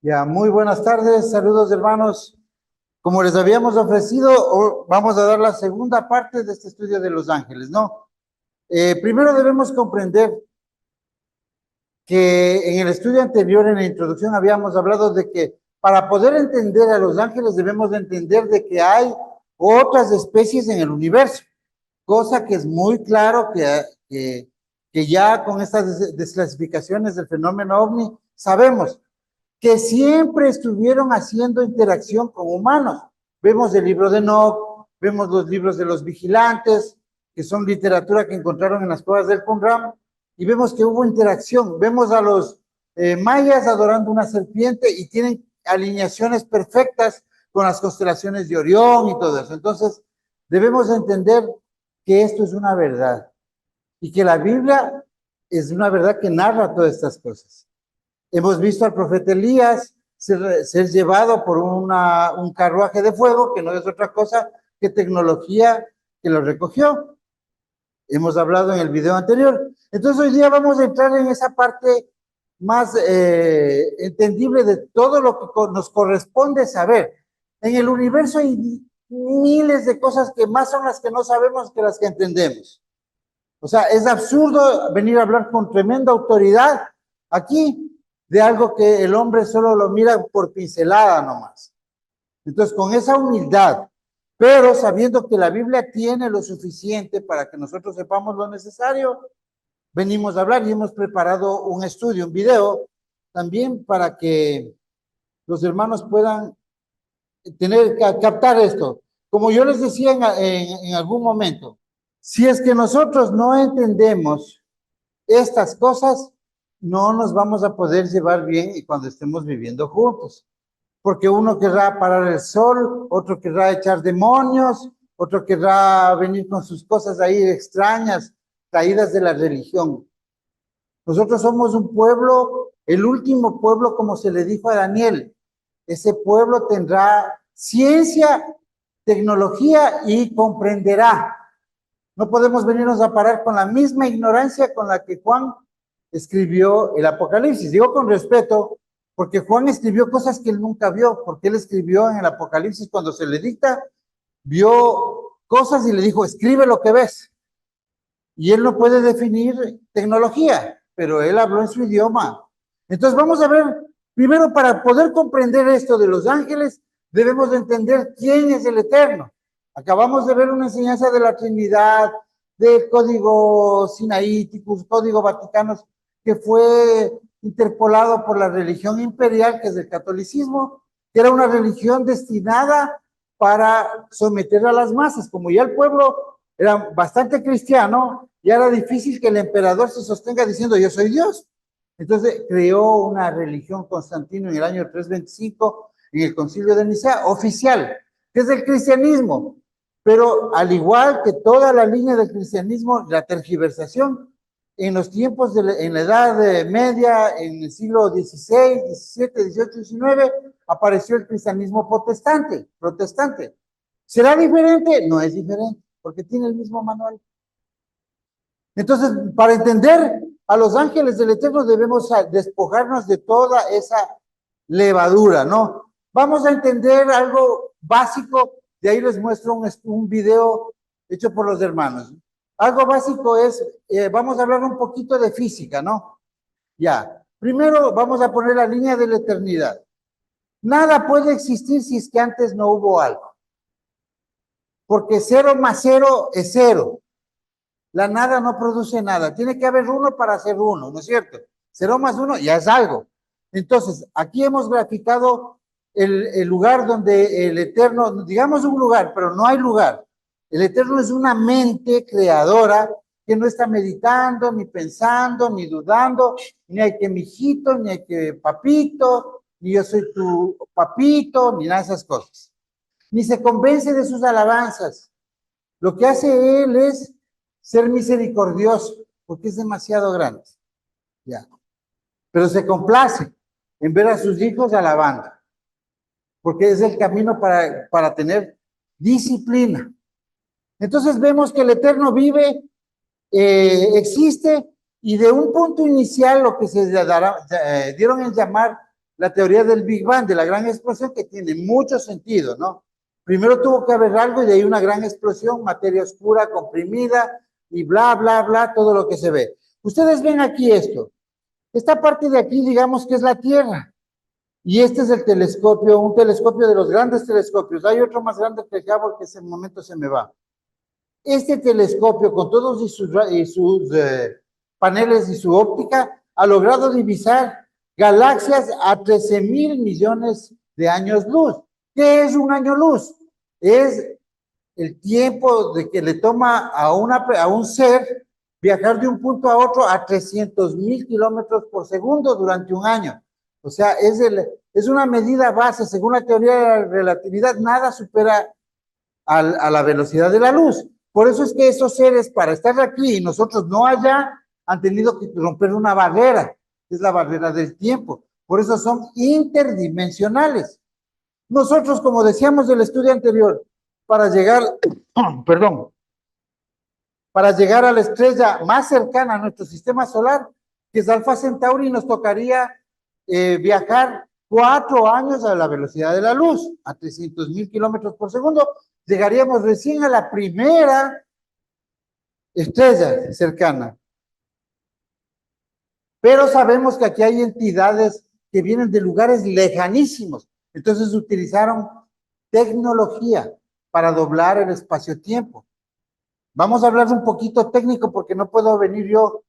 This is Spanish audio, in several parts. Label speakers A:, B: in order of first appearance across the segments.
A: Ya, muy buenas tardes, saludos hermanos. Como les habíamos ofrecido, vamos a dar la segunda parte de este estudio de los ángeles, ¿no? Primero debemos comprender que en el estudio anterior, en la introducción, habíamos hablado de que para poder entender a los ángeles debemos de entender de que hay otras especies en el universo, cosa que es muy claro que ya con estas desclasificaciones del fenómeno ovni sabemos que siempre estuvieron haciendo interacción con humanos. Vemos el libro de Enoch, vemos los libros de los vigilantes, que son literatura que encontraron en las cuevas del Qumran, y vemos que hubo interacción. Vemos a los mayas adorando una serpiente y tienen alineaciones perfectas con las constelaciones de Orión y todo eso. Entonces, debemos entender que esto es una verdad y que la Biblia es una verdad que narra todas estas cosas. Hemos visto al profeta Elías ser llevado por un carruaje de fuego, que no es otra cosa que tecnología que lo recogió. Hemos hablado en el video anterior. Entonces hoy día vamos a entrar en esa parte más entendible de todo lo que nos corresponde saber. En el universo hay miles de cosas que más son las que no sabemos que las que entendemos. O sea, es absurdo venir a hablar con tremenda autoridad aquí de algo que el hombre solo lo mira por pincelada nomás. Entonces, con esa humildad, pero sabiendo que la Biblia tiene lo suficiente para que nosotros sepamos lo necesario, venimos a hablar y hemos preparado un estudio, un video, también para que los hermanos puedan captar esto. Como yo les decía en algún momento, si es que nosotros no entendemos estas cosas, no nos vamos a poder llevar bien y cuando estemos viviendo juntos. Porque uno querrá parar el sol, otro querrá echar demonios, otro querrá venir con sus cosas ahí extrañas, traídas de la religión. Nosotros somos un pueblo, el último pueblo, como se le dijo a Daniel. Ese pueblo tendrá ciencia, tecnología y comprenderá. No podemos venirnos a parar con la misma ignorancia con la que Juan escribió el Apocalipsis. Digo con respeto, porque Juan escribió cosas que él nunca vio, porque él escribió en el Apocalipsis cuando se le dicta, vio cosas y le dijo, escribe lo que ves. Y él no puede definir tecnología, pero él habló en su idioma. Entonces vamos a ver, primero para poder comprender esto de los ángeles, debemos de entender quién es el Eterno. Acabamos de ver una enseñanza de la Trinidad, del Código Sinaítico, Código Vaticano, que fue interpolado por la religión imperial, que es el catolicismo, que era una religión destinada para someter a las masas. Como ya el pueblo era bastante cristiano, ya era difícil que el emperador se sostenga diciendo yo soy Dios. Entonces creó una religión Constantino en el año 325 en el concilio de Nicea, oficial, que es el cristianismo. Pero al igual que toda la línea del cristianismo, la tergiversación, en los tiempos, en la Edad Media, en el siglo XVI, XVII, XVIII, XIX, apareció el cristianismo protestante. ¿Será diferente? No es diferente, porque tiene el mismo manual. Entonces, para entender a los ángeles del Eterno debemos despojarnos de toda esa levadura, ¿no? Vamos a entender algo básico, de ahí les muestro un video hecho por los hermanos. Algo básico es, vamos a hablar un poquito de física, ¿no? Ya, primero vamos a poner la línea de la eternidad. Nada puede existir si es que antes no hubo algo. Porque 0 más 0 es 0. La nada no produce nada. Tiene que haber uno para hacer uno, ¿no es cierto? 0 más 1 ya es algo. Entonces, aquí hemos graficado el lugar donde el Eterno, digamos un lugar, pero no hay lugar. El Eterno es una mente creadora que no está meditando, ni pensando, ni dudando, ni hay que mijito, ni hay que papito, ni yo soy tu papito, ni nada de esas cosas. Ni se convence de sus alabanzas. Lo que hace él es ser misericordioso, porque es demasiado grande. Ya. Pero se complace en ver a sus hijos alabando, porque es el camino para tener disciplina. Entonces vemos que el Eterno vive, existe, y de un punto inicial lo que se dieron en llamar la teoría del Big Bang, de la gran explosión, que tiene mucho sentido, ¿no? Primero tuvo que haber algo y de ahí una gran explosión, materia oscura, comprimida y bla, bla, bla, todo lo que se ve. Ustedes ven aquí esto. Esta parte de aquí, digamos que es la Tierra. Y este es el telescopio, un telescopio de los grandes telescopios. Hay otro más grande que el Hubble que ese momento se me va. Este telescopio, con todos sus paneles y su óptica, ha logrado divisar galaxias a 13,000 millones de años luz. ¿Qué es un año luz? Es el tiempo de que le toma a un ser viajar de un punto a otro a 300,000 kilómetros por segundo durante un año. O sea, es una medida base. Según la teoría de la relatividad, nada supera a la velocidad de la luz. Por eso es que esos seres, para estar aquí y nosotros no allá, han tenido que romper una barrera, que es la barrera del tiempo. Por eso son interdimensionales. Nosotros, como decíamos del estudio anterior, para llegar, perdón, para llegar a la estrella más cercana a nuestro sistema solar, que es Alfa Centauri, nos tocaría viajar 4 años a la velocidad de la luz, a 300,000 kilómetros por segundo. Llegaríamos recién a la primera estrella cercana. Pero sabemos que aquí hay entidades que vienen de lugares lejanísimos. Entonces utilizaron tecnología para doblar el espacio-tiempo. Vamos a hablar un poquito técnico porque no puedo venir yo.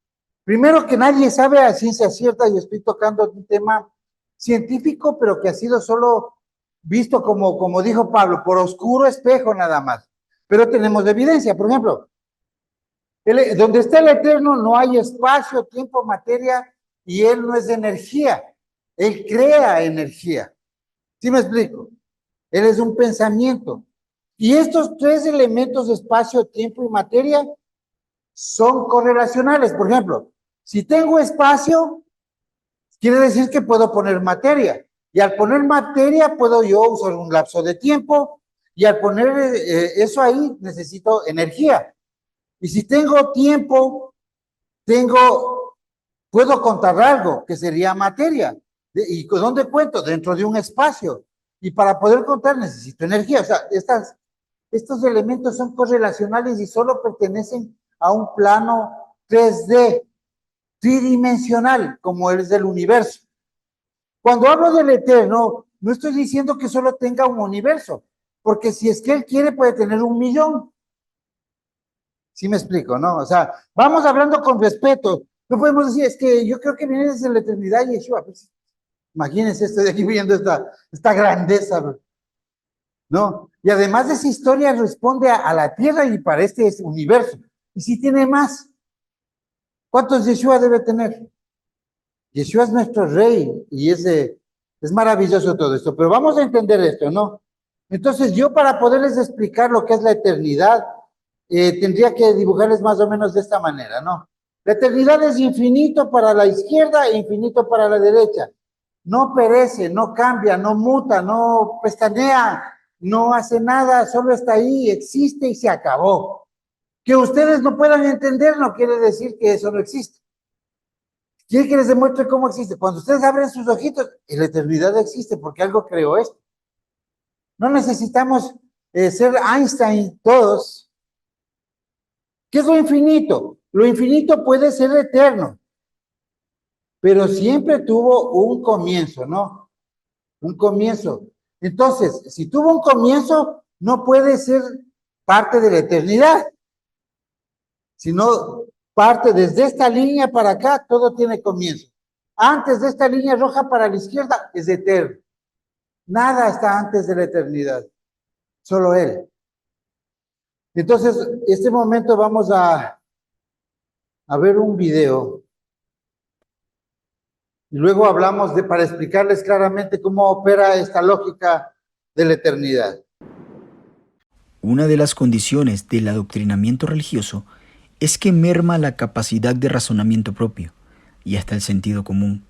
A: Primero que nadie sabe a ciencia cierta y estoy tocando un tema científico, pero que ha sido solo visto como dijo Pablo, por oscuro espejo nada más. Pero tenemos evidencia. Por ejemplo, donde está el Eterno no hay espacio, tiempo, materia, y Él no es energía. Él crea energía. ¿Sí me explico? Él es un pensamiento. Y estos 3 elementos, espacio, tiempo y materia, son correlacionales. Por ejemplo, si tengo espacio, quiere decir que puedo poner materia. Y al poner materia, puedo yo usar un lapso de tiempo. Y al poner eso ahí, necesito energía. Y si tengo tiempo, puedo contar algo, que sería materia. ¿Y dónde cuento? Dentro de un espacio. Y para poder contar necesito energía. O sea, estos elementos son correlacionales y solo pertenecen a un plano 3D, tridimensional, como es el universo. Cuando hablo del Eterno, no estoy diciendo que solo tenga un universo, porque si es que Él quiere, puede tener 1,000,000. ¿Sí me explico, no? O sea, vamos hablando con respeto. No podemos decir, es que yo creo que viene desde la eternidad Yeshua. Pues, imagínense, estoy aquí viendo esta grandeza, ¿no? Y además de esa historia responde a la tierra y para este universo. Y si tiene más, ¿cuántos Yeshua debe tener? Yeshua es nuestro rey y es maravilloso todo esto. Pero vamos a entender esto, ¿no? Entonces yo para poderles explicar lo que es la eternidad, tendría que dibujarles más o menos de esta manera, ¿no? La eternidad es infinito para la izquierda e infinito para la derecha. No perece, no cambia, no muta, no pestanea, no hace nada, solo está ahí, existe y se acabó. Que ustedes no puedan entender no quiere decir que eso no existe. ¿Quiere que les demuestre cómo existe? Cuando ustedes abren sus ojitos, la eternidad existe porque algo creó esto. No necesitamos ser Einstein todos. ¿Qué es lo infinito? Lo infinito puede ser eterno, pero siempre tuvo un comienzo, ¿no? Un comienzo. Entonces, si tuvo un comienzo, no puede ser parte de la eternidad, sino parte desde esta línea para acá, todo tiene comienzo. Antes de esta línea roja para la izquierda es eterno. Nada está antes de la eternidad, solo Él. Entonces, este momento vamos a ver un video y luego hablamos para explicarles claramente cómo opera esta lógica de la eternidad.
B: Una de las condiciones del adoctrinamiento religioso es que merma la capacidad de razonamiento propio y hasta el sentido común,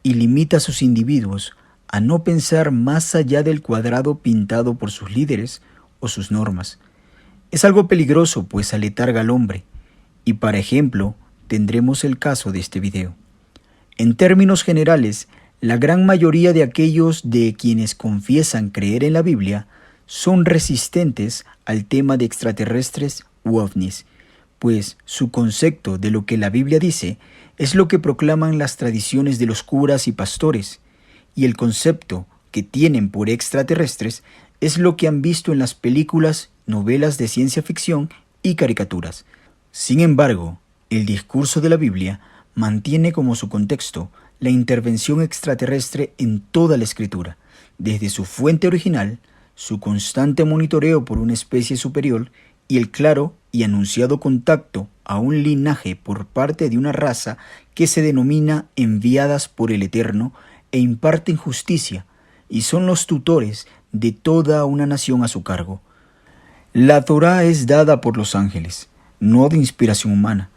B: y limita a sus individuos a no pensar más allá del cuadrado pintado por sus líderes o sus normas. Es algo peligroso, pues aletarga al hombre, y para ejemplo tendremos el caso de este video. En términos generales, La gran mayoría de aquellos de quienes confiesan creer en la Biblia son resistentes al tema de extraterrestres u ovnis, pues su concepto de lo que la Biblia dice es lo que proclaman las tradiciones de los curas y pastores, y el concepto que tienen por extraterrestres es lo que han visto en las películas, novelas de ciencia ficción y caricaturas. Sin embargo, el discurso de la Biblia mantiene como su contexto la intervención extraterrestre en toda la escritura, desde su fuente original, su constante monitoreo por una especie superior y el claro y anunciado contacto a un linaje por parte de una raza que se denomina enviadas por el Eterno e imparten justicia y son los tutores de toda una nación a su cargo. La Torá es dada por los ángeles, no de inspiración humana.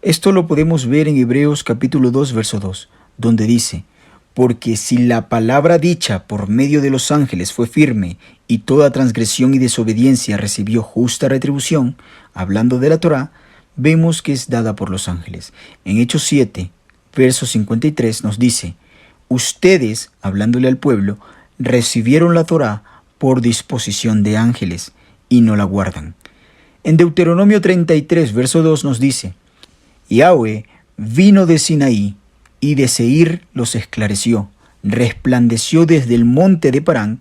B: Esto lo podemos ver en Hebreos capítulo 2, verso 2, donde dice: porque si la palabra dicha por medio de los ángeles fue firme y toda transgresión y desobediencia recibió justa retribución, hablando de la Torá, vemos que es dada por los ángeles. En Hechos 7, verso 53 nos dice: ustedes, hablándole al pueblo, recibieron la Torá por disposición de ángeles y no la guardan. En Deuteronomio 33, verso 2 nos dice: Yahweh vino de Sinaí y de Seir los esclareció, resplandeció desde el monte de Parán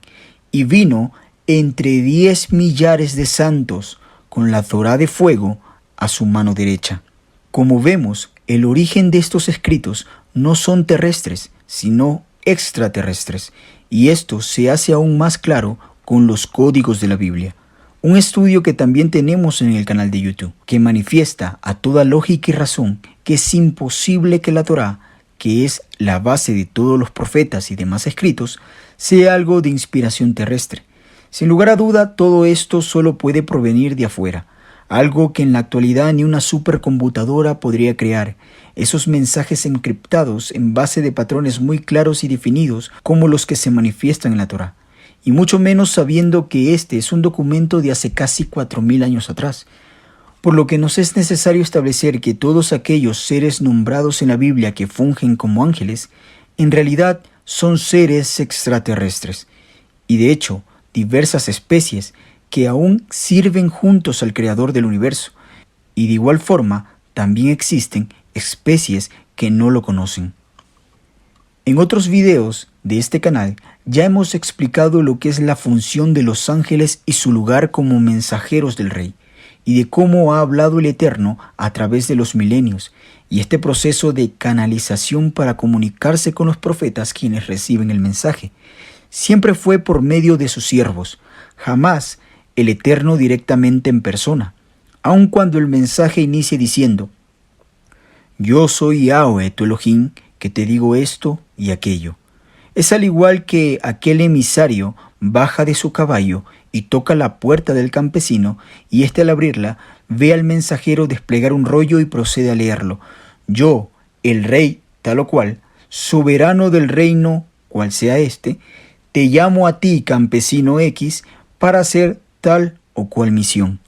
B: y vino entre 10 millares de santos con la Torá de fuego a su mano derecha. Como vemos, el origen de estos escritos no son terrestres, sino extraterrestres, y esto se hace aún más claro con los códigos de la Biblia. Un estudio que también tenemos en el canal de YouTube, que manifiesta a toda lógica y razón que es imposible que la Torá, que es la base de todos los profetas y demás escritos, sea algo de inspiración terrestre. Sin lugar a duda, todo esto solo puede provenir de afuera, algo que en la actualidad ni una supercomputadora podría crear, esos mensajes encriptados en base de patrones muy claros y definidos como los que se manifiestan en la Torá, y mucho menos sabiendo que este es un documento de hace casi 4000 años atrás, por lo que nos es necesario establecer que todos aquellos seres nombrados en la Biblia que fungen como ángeles, en realidad son seres extraterrestres, y de hecho diversas especies que aún sirven juntos al Creador del universo, y de igual forma también existen especies que no lo conocen. En otros videos de este canal ya hemos explicado lo que es la función de los ángeles y su lugar como mensajeros del Rey, y de cómo ha hablado el Eterno a través de los milenios, y este proceso de canalización para comunicarse con los profetas quienes reciben el mensaje. Siempre fue por medio de sus siervos, jamás el Eterno directamente en persona, aun cuando el mensaje inicie diciendo: yo soy Yahweh tu Elohim, que te digo esto y aquello. Es al igual que aquel emisario baja de su caballo y toca la puerta del campesino, y éste al abrirla ve al mensajero desplegar un rollo y procede a leerlo. Yo, el rey, tal o cual, soberano del reino, cual sea este, te llamo a ti, campesino X, para hacer tal o cual misión.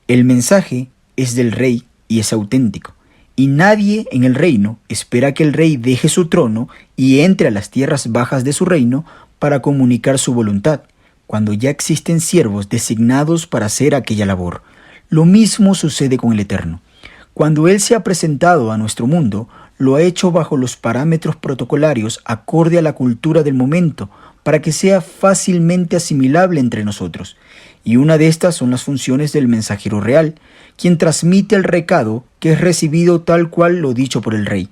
B: El mensaje es del rey y es auténtico, y nadie en el reino espera que el rey deje su trono y entre a las tierras bajas de su reino para comunicar su voluntad, cuando ya existen siervos designados para hacer aquella labor. Lo mismo sucede con el Eterno. Cuando Él se ha presentado a nuestro mundo, lo ha hecho bajo los parámetros protocolarios acorde a la cultura del momento, para que sea fácilmente asimilable entre nosotros. Y una de estas son las funciones del mensajero real, quien transmite el recado que es recibido tal cual lo dicho por el rey.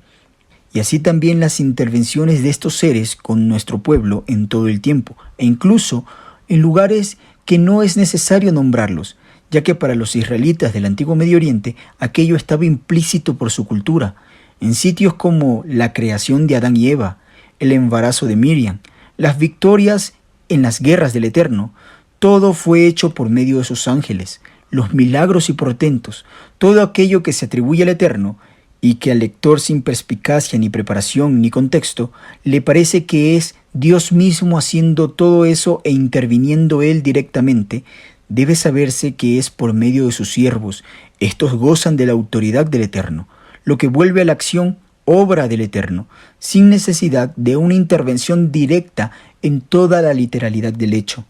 B: Y así también las intervenciones de estos seres con nuestro pueblo en todo el tiempo, e incluso en lugares que no es necesario nombrarlos, ya que para los israelitas del antiguo Medio Oriente aquello estaba implícito por su cultura, en sitios como la creación de Adán y Eva, el embarazo de Miriam, las victorias en las guerras del Eterno. Todo fue hecho por medio de sus ángeles, los milagros y portentos, todo aquello que se atribuye al Eterno y que al lector sin perspicacia ni preparación ni contexto le parece que es Dios mismo haciendo todo eso e interviniendo Él directamente, debe saberse que es por medio de sus siervos. Estos gozan de la autoridad del Eterno, lo que vuelve a la acción obra del Eterno, sin necesidad de una intervención directa en toda la literalidad del hecho.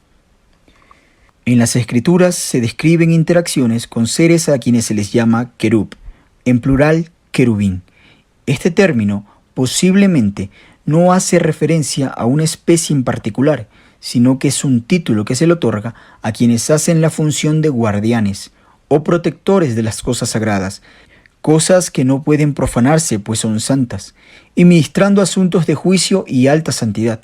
B: En las Escrituras se describen interacciones con seres a quienes se les llama querub, en plural querubín. Este término posiblemente no hace referencia a una especie en particular, sino que es un título que se le otorga a quienes hacen la función de guardianes o protectores de las cosas sagradas, cosas que no pueden profanarse pues son santas, y ministrando asuntos de juicio y alta santidad.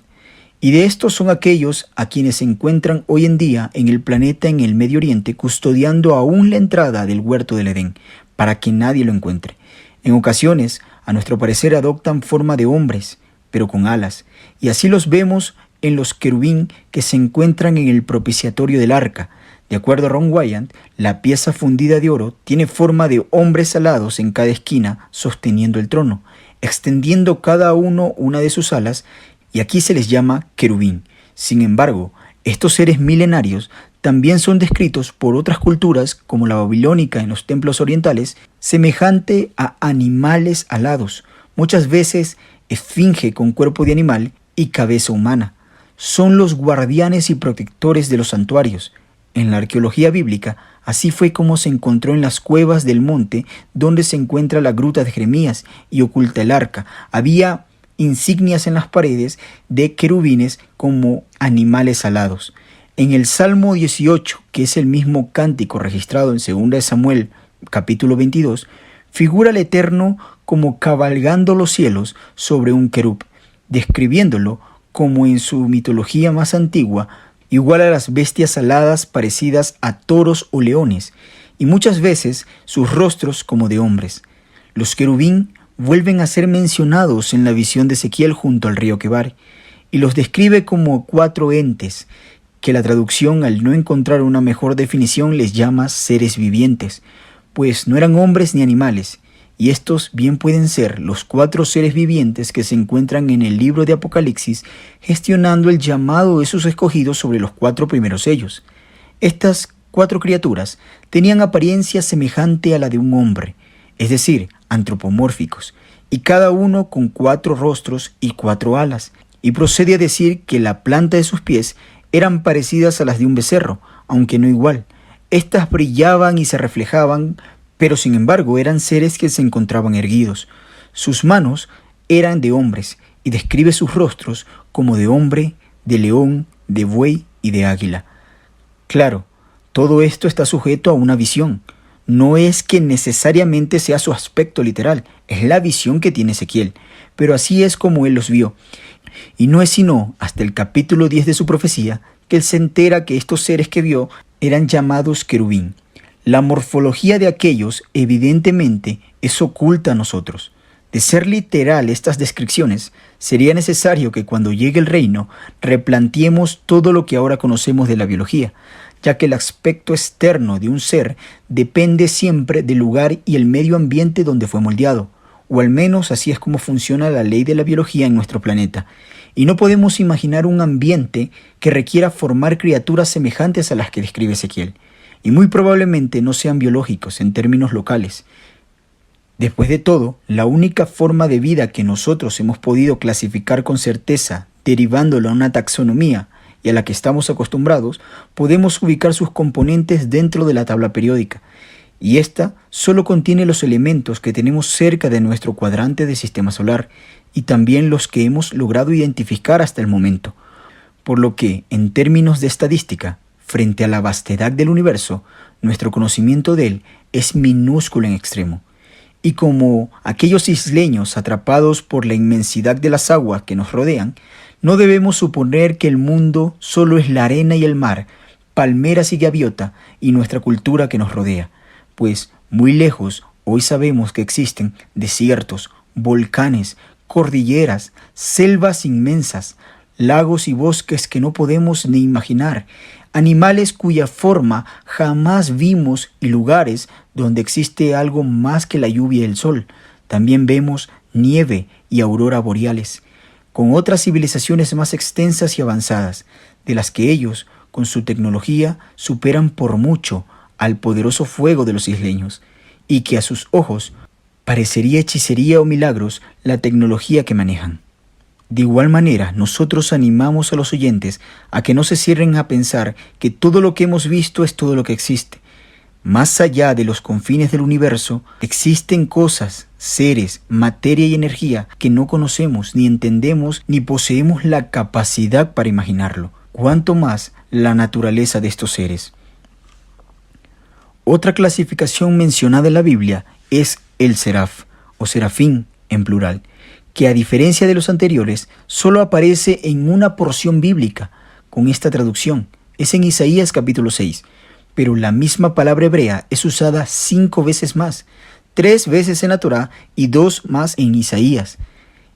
B: Y de estos son aquellos a quienes se encuentran hoy en día en el planeta en el Medio Oriente custodiando aún la entrada del huerto del Edén, para que nadie lo encuentre. En ocasiones, a nuestro parecer, adoptan forma de hombres, pero con alas, y así los vemos en los querubín que se encuentran en el propiciatorio del arca. De acuerdo a Ron Wyatt, la pieza fundida de oro tiene forma de hombres alados en cada esquina sosteniendo el trono, extendiendo cada uno una de sus alas, y aquí se les llama querubín. Sin embargo, estos seres milenarios también son descritos por otras culturas, como la babilónica en los templos orientales, semejante a animales alados, muchas veces esfinge con cuerpo de animal y cabeza humana. Son los guardianes y protectores de los santuarios. En la arqueología bíblica, así fue como se encontró en las cuevas del monte donde se encuentra la gruta de Jeremías y oculta el arca. Había insignias en las paredes de querubines como animales alados. En el Salmo 18, que es el mismo cántico registrado en 2 Samuel capítulo 22, figura al Eterno como cabalgando los cielos sobre un querub, describiéndolo como en su mitología más antigua, igual a las bestias aladas parecidas a toros o leones, y muchas veces sus rostros como de hombres. Los querubín vuelven a ser mencionados en la visión de Ezequiel junto al río Quebar, y los describe como 4 entes, que la traducción, al no encontrar una mejor definición, les llama seres vivientes, pues no eran hombres ni animales, y estos bien pueden ser los 4 seres vivientes que se encuentran en el libro de Apocalipsis, gestionando el llamado de sus escogidos sobre los 4 primeros sellos. Estas 4 criaturas tenían apariencia semejante a la de un hombre, es decir, antropomórficos, y cada uno con 4 rostros y 4 alas, y procede a decir que la planta de sus pies eran parecidas a las de un becerro, aunque no igual. Estas brillaban y se reflejaban, pero sin embargo eran seres que se encontraban erguidos. Sus manos eran de hombres, y describe sus rostros como de hombre, de león, de buey y de águila. Claro, todo esto está sujeto a una visión. No es que necesariamente sea su aspecto literal, es la visión que tiene Ezequiel, pero así es como él los vio. Y no es sino hasta el capítulo 10 de su profecía que él se entera que estos seres que vio eran llamados querubín. La morfología de aquellos evidentemente es oculta a nosotros. De ser literal estas descripciones, sería necesario que cuando llegue el reino replanteemos todo lo que ahora conocemos de la biología, ya que el aspecto externo de un ser depende siempre del lugar y el medio ambiente donde fue moldeado, o al menos así es como funciona la ley de la biología en nuestro planeta. Y no podemos imaginar un ambiente que requiera formar criaturas semejantes a las que describe Ezequiel, y muy probablemente no sean biológicos en términos locales. Después de todo, la única forma de vida que nosotros hemos podido clasificar con certeza, derivándola a una taxonomía y a la que estamos acostumbrados, podemos ubicar sus componentes dentro de la tabla periódica, y esta solo contiene los elementos que tenemos cerca de nuestro cuadrante de sistema solar, y también los que hemos logrado identificar hasta el momento. Por lo que, en términos de estadística, frente a la vastedad del universo, nuestro conocimiento de él es minúsculo en extremo. Y como aquellos isleños atrapados por la inmensidad de las aguas que nos rodean, no debemos suponer que el mundo solo es la arena y el mar, palmeras y gaviota y nuestra cultura que nos rodea, pues muy lejos hoy sabemos que existen desiertos, volcanes, cordilleras, selvas inmensas, lagos y bosques que no podemos ni imaginar, animales cuya forma jamás vimos y lugares donde existe algo más que la lluvia y el sol. También vemos nieve y aurora boreales, con otras civilizaciones más extensas y avanzadas, de las que ellos, con su tecnología, superan por mucho al poderoso fuego de los isleños, y que a sus ojos Parecería hechicería o milagros la tecnología que manejan. De igual manera, nosotros animamos a los oyentes a que no se cierren a pensar que todo lo que hemos visto es todo lo que existe. Más allá de los confines del universo, existen cosas, seres, materia y energía que no conocemos, ni entendemos, ni poseemos la capacidad para imaginarlo. Cuanto más la naturaleza de estos seres. Otra clasificación mencionada en la Biblia es el seraf, o serafín en plural, que a diferencia de los anteriores, solo aparece en una porción bíblica con esta traducción. Es en Isaías capítulo 6, pero la misma palabra hebrea es usada 5 veces más, 3 veces en la Torá y 2 más en Isaías.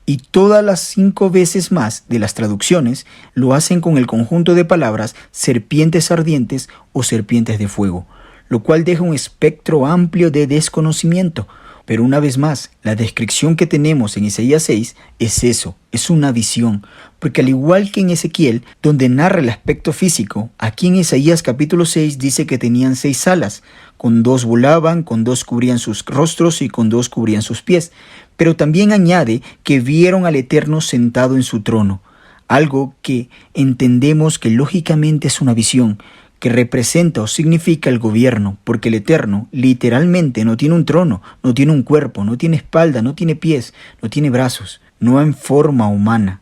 B: Y todas las 5 veces más de las traducciones lo hacen con el conjunto de palabras serpientes ardientes o serpientes de fuego, lo cual deja un espectro amplio de desconocimiento. Pero una vez más, la descripción que tenemos en Isaías 6 es eso, es una visión, porque al igual que en Ezequiel, donde narra el aspecto físico, aquí en Isaías capítulo 6 dice que tenían 6 alas, con 2 volaban, con 2 cubrían sus rostros y con 2 cubrían sus pies, pero también añade que vieron al Eterno sentado en su trono, algo que entendemos que lógicamente es una visión, que representa o significa el gobierno, porque el Eterno literalmente no tiene un trono, no tiene un cuerpo, no tiene espalda, no tiene pies, no tiene brazos, no en forma humana.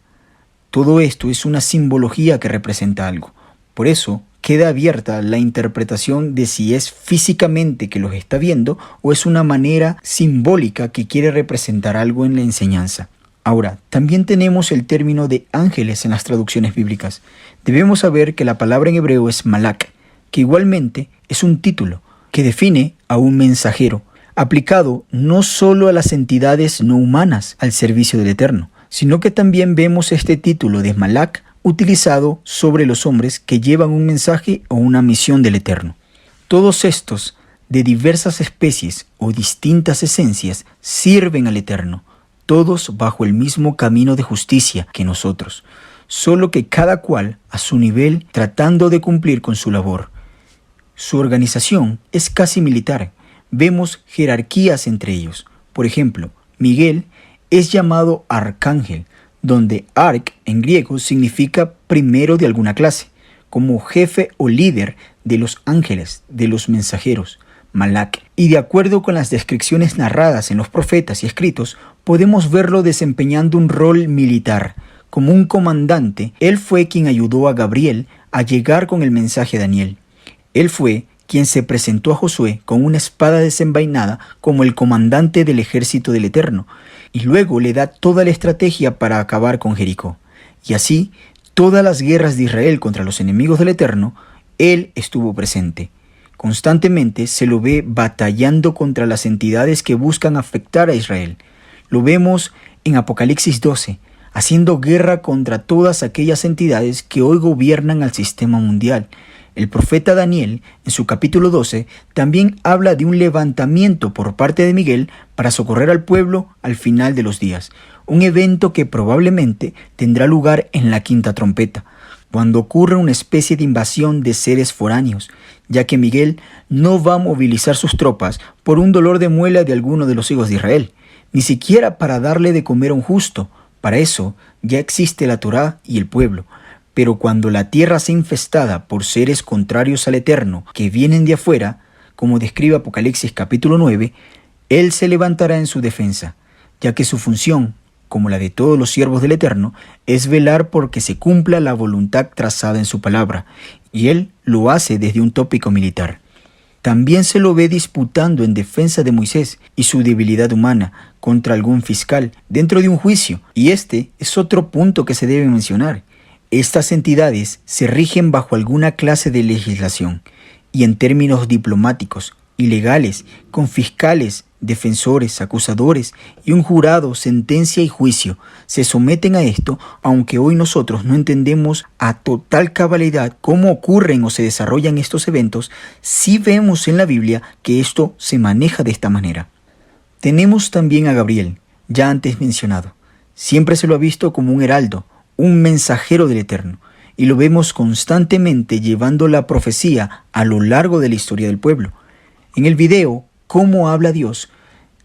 B: Todo esto es una simbología que representa algo. Por eso queda abierta la interpretación de si es físicamente que los está viendo o es una manera simbólica que quiere representar algo en la enseñanza. Ahora, también tenemos el término de ángeles en las traducciones bíblicas. Debemos saber que la palabra en hebreo es malak, que igualmente es un título que define a un mensajero, aplicado no solo a las entidades no humanas al servicio del Eterno, sino que también vemos este título de malak utilizado sobre los hombres que llevan un mensaje o una misión del Eterno. Todos estos, de diversas especies o distintas esencias, sirven al Eterno, todos bajo el mismo camino de justicia que nosotros, solo que cada cual a su nivel tratando de cumplir con su labor. Su organización es casi militar. Vemos jerarquías entre ellos. Por ejemplo, Miguel es llamado arcángel, donde arc en griego significa primero de alguna clase, como jefe o líder de los ángeles, de los mensajeros, malak. Y de acuerdo con las descripciones narradas en los profetas y escritos, podemos verlo desempeñando un rol militar. Como un comandante, él fue quien ayudó a Gabriel a llegar con el mensaje a Daniel. Él fue quien se presentó a Josué con una espada desenvainada como el comandante del ejército del Eterno, y luego le da toda la estrategia para acabar con Jericó. Y así, todas las guerras de Israel contra los enemigos del Eterno, él estuvo presente. Constantemente se lo ve batallando contra las entidades que buscan afectar a Israel. Lo vemos en Apocalipsis 12, haciendo guerra contra todas aquellas entidades que hoy gobiernan al sistema mundial. El profeta Daniel, en su capítulo 12, también habla de un levantamiento por parte de Miguel para socorrer al pueblo al final de los días, un evento que probablemente tendrá lugar en la quinta trompeta, cuando ocurra una especie de invasión de seres foráneos, ya que Miguel no va a movilizar sus tropas por un dolor de muela de alguno de los hijos de Israel, ni siquiera para darle de comer a un justo. Para eso ya existe la Torá y el pueblo. Pero cuando la tierra sea infestada por seres contrarios al Eterno que vienen de afuera, como describe Apocalipsis capítulo 9, él se levantará en su defensa, ya que su función, como la de todos los siervos del Eterno, es velar porque se cumpla la voluntad trazada en su palabra, y él lo hace desde un tópico militar. También se lo ve disputando en defensa de Moisés y su debilidad humana contra algún fiscal dentro de un juicio, y este es otro punto que se debe mencionar. Estas entidades se rigen bajo alguna clase de legislación, y en términos diplomáticos y legales, con fiscales, defensores, acusadores y un jurado, sentencia y juicio, se someten a esto, aunque hoy nosotros no entendemos a total cabalidad cómo ocurren o se desarrollan estos eventos, sí vemos en la Biblia que esto se maneja de esta manera. Tenemos también a Gabriel, ya antes mencionado. Siempre se lo ha visto como un heraldo, un mensajero del Eterno, y lo vemos constantemente llevando la profecía a lo largo de la historia del pueblo. En el video, Cómo habla Dios,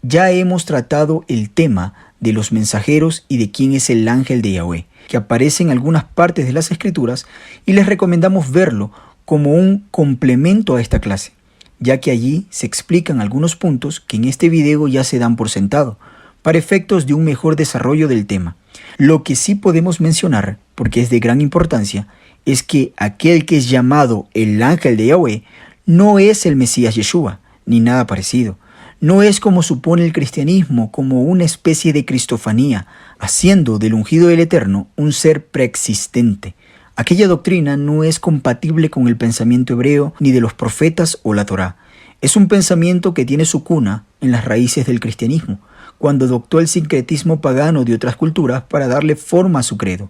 B: ya hemos tratado el tema de los mensajeros y de quién es el ángel de Yahweh, que aparece en algunas partes de las Escrituras, y les recomendamos verlo como un complemento a esta clase, ya que allí se explican algunos puntos que en este video ya se dan por sentado, para efectos de un mejor desarrollo del tema. Lo que sí podemos mencionar, porque es de gran importancia, es que aquel que es llamado el ángel de Yahweh no es el Mesías Yeshua, ni nada parecido. No es como supone el cristianismo, como una especie de cristofanía, haciendo del ungido del Eterno un ser preexistente. Aquella doctrina no es compatible con el pensamiento hebreo ni de los profetas o la Torá. Es un pensamiento que tiene su cuna en las raíces del cristianismo, cuando adoptó el sincretismo pagano de otras culturas para darle forma a su credo.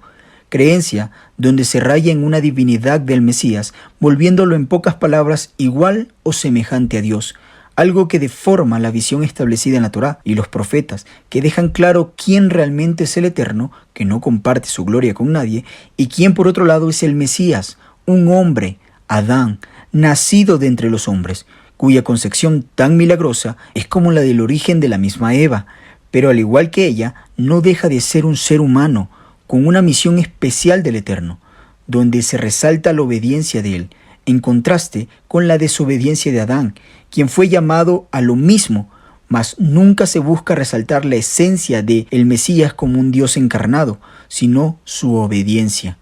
B: Creencia donde se raya en una divinidad del Mesías, volviéndolo en pocas palabras igual o semejante a Dios, algo que deforma la visión establecida en la Torá y los profetas, que dejan claro quién realmente es el Eterno, que no comparte su gloria con nadie, y quién por otro lado es el Mesías, un hombre, Adán, nacido de entre los hombres, cuya concepción tan milagrosa es como la del origen de la misma Eva, pero al igual que ella, no deja de ser un ser humano, con una misión especial del Eterno, donde se resalta la obediencia de él, en contraste con la desobediencia de Adán, quien fue llamado a lo mismo, mas nunca se busca resaltar la esencia de el Mesías como un Dios encarnado, sino su obediencia.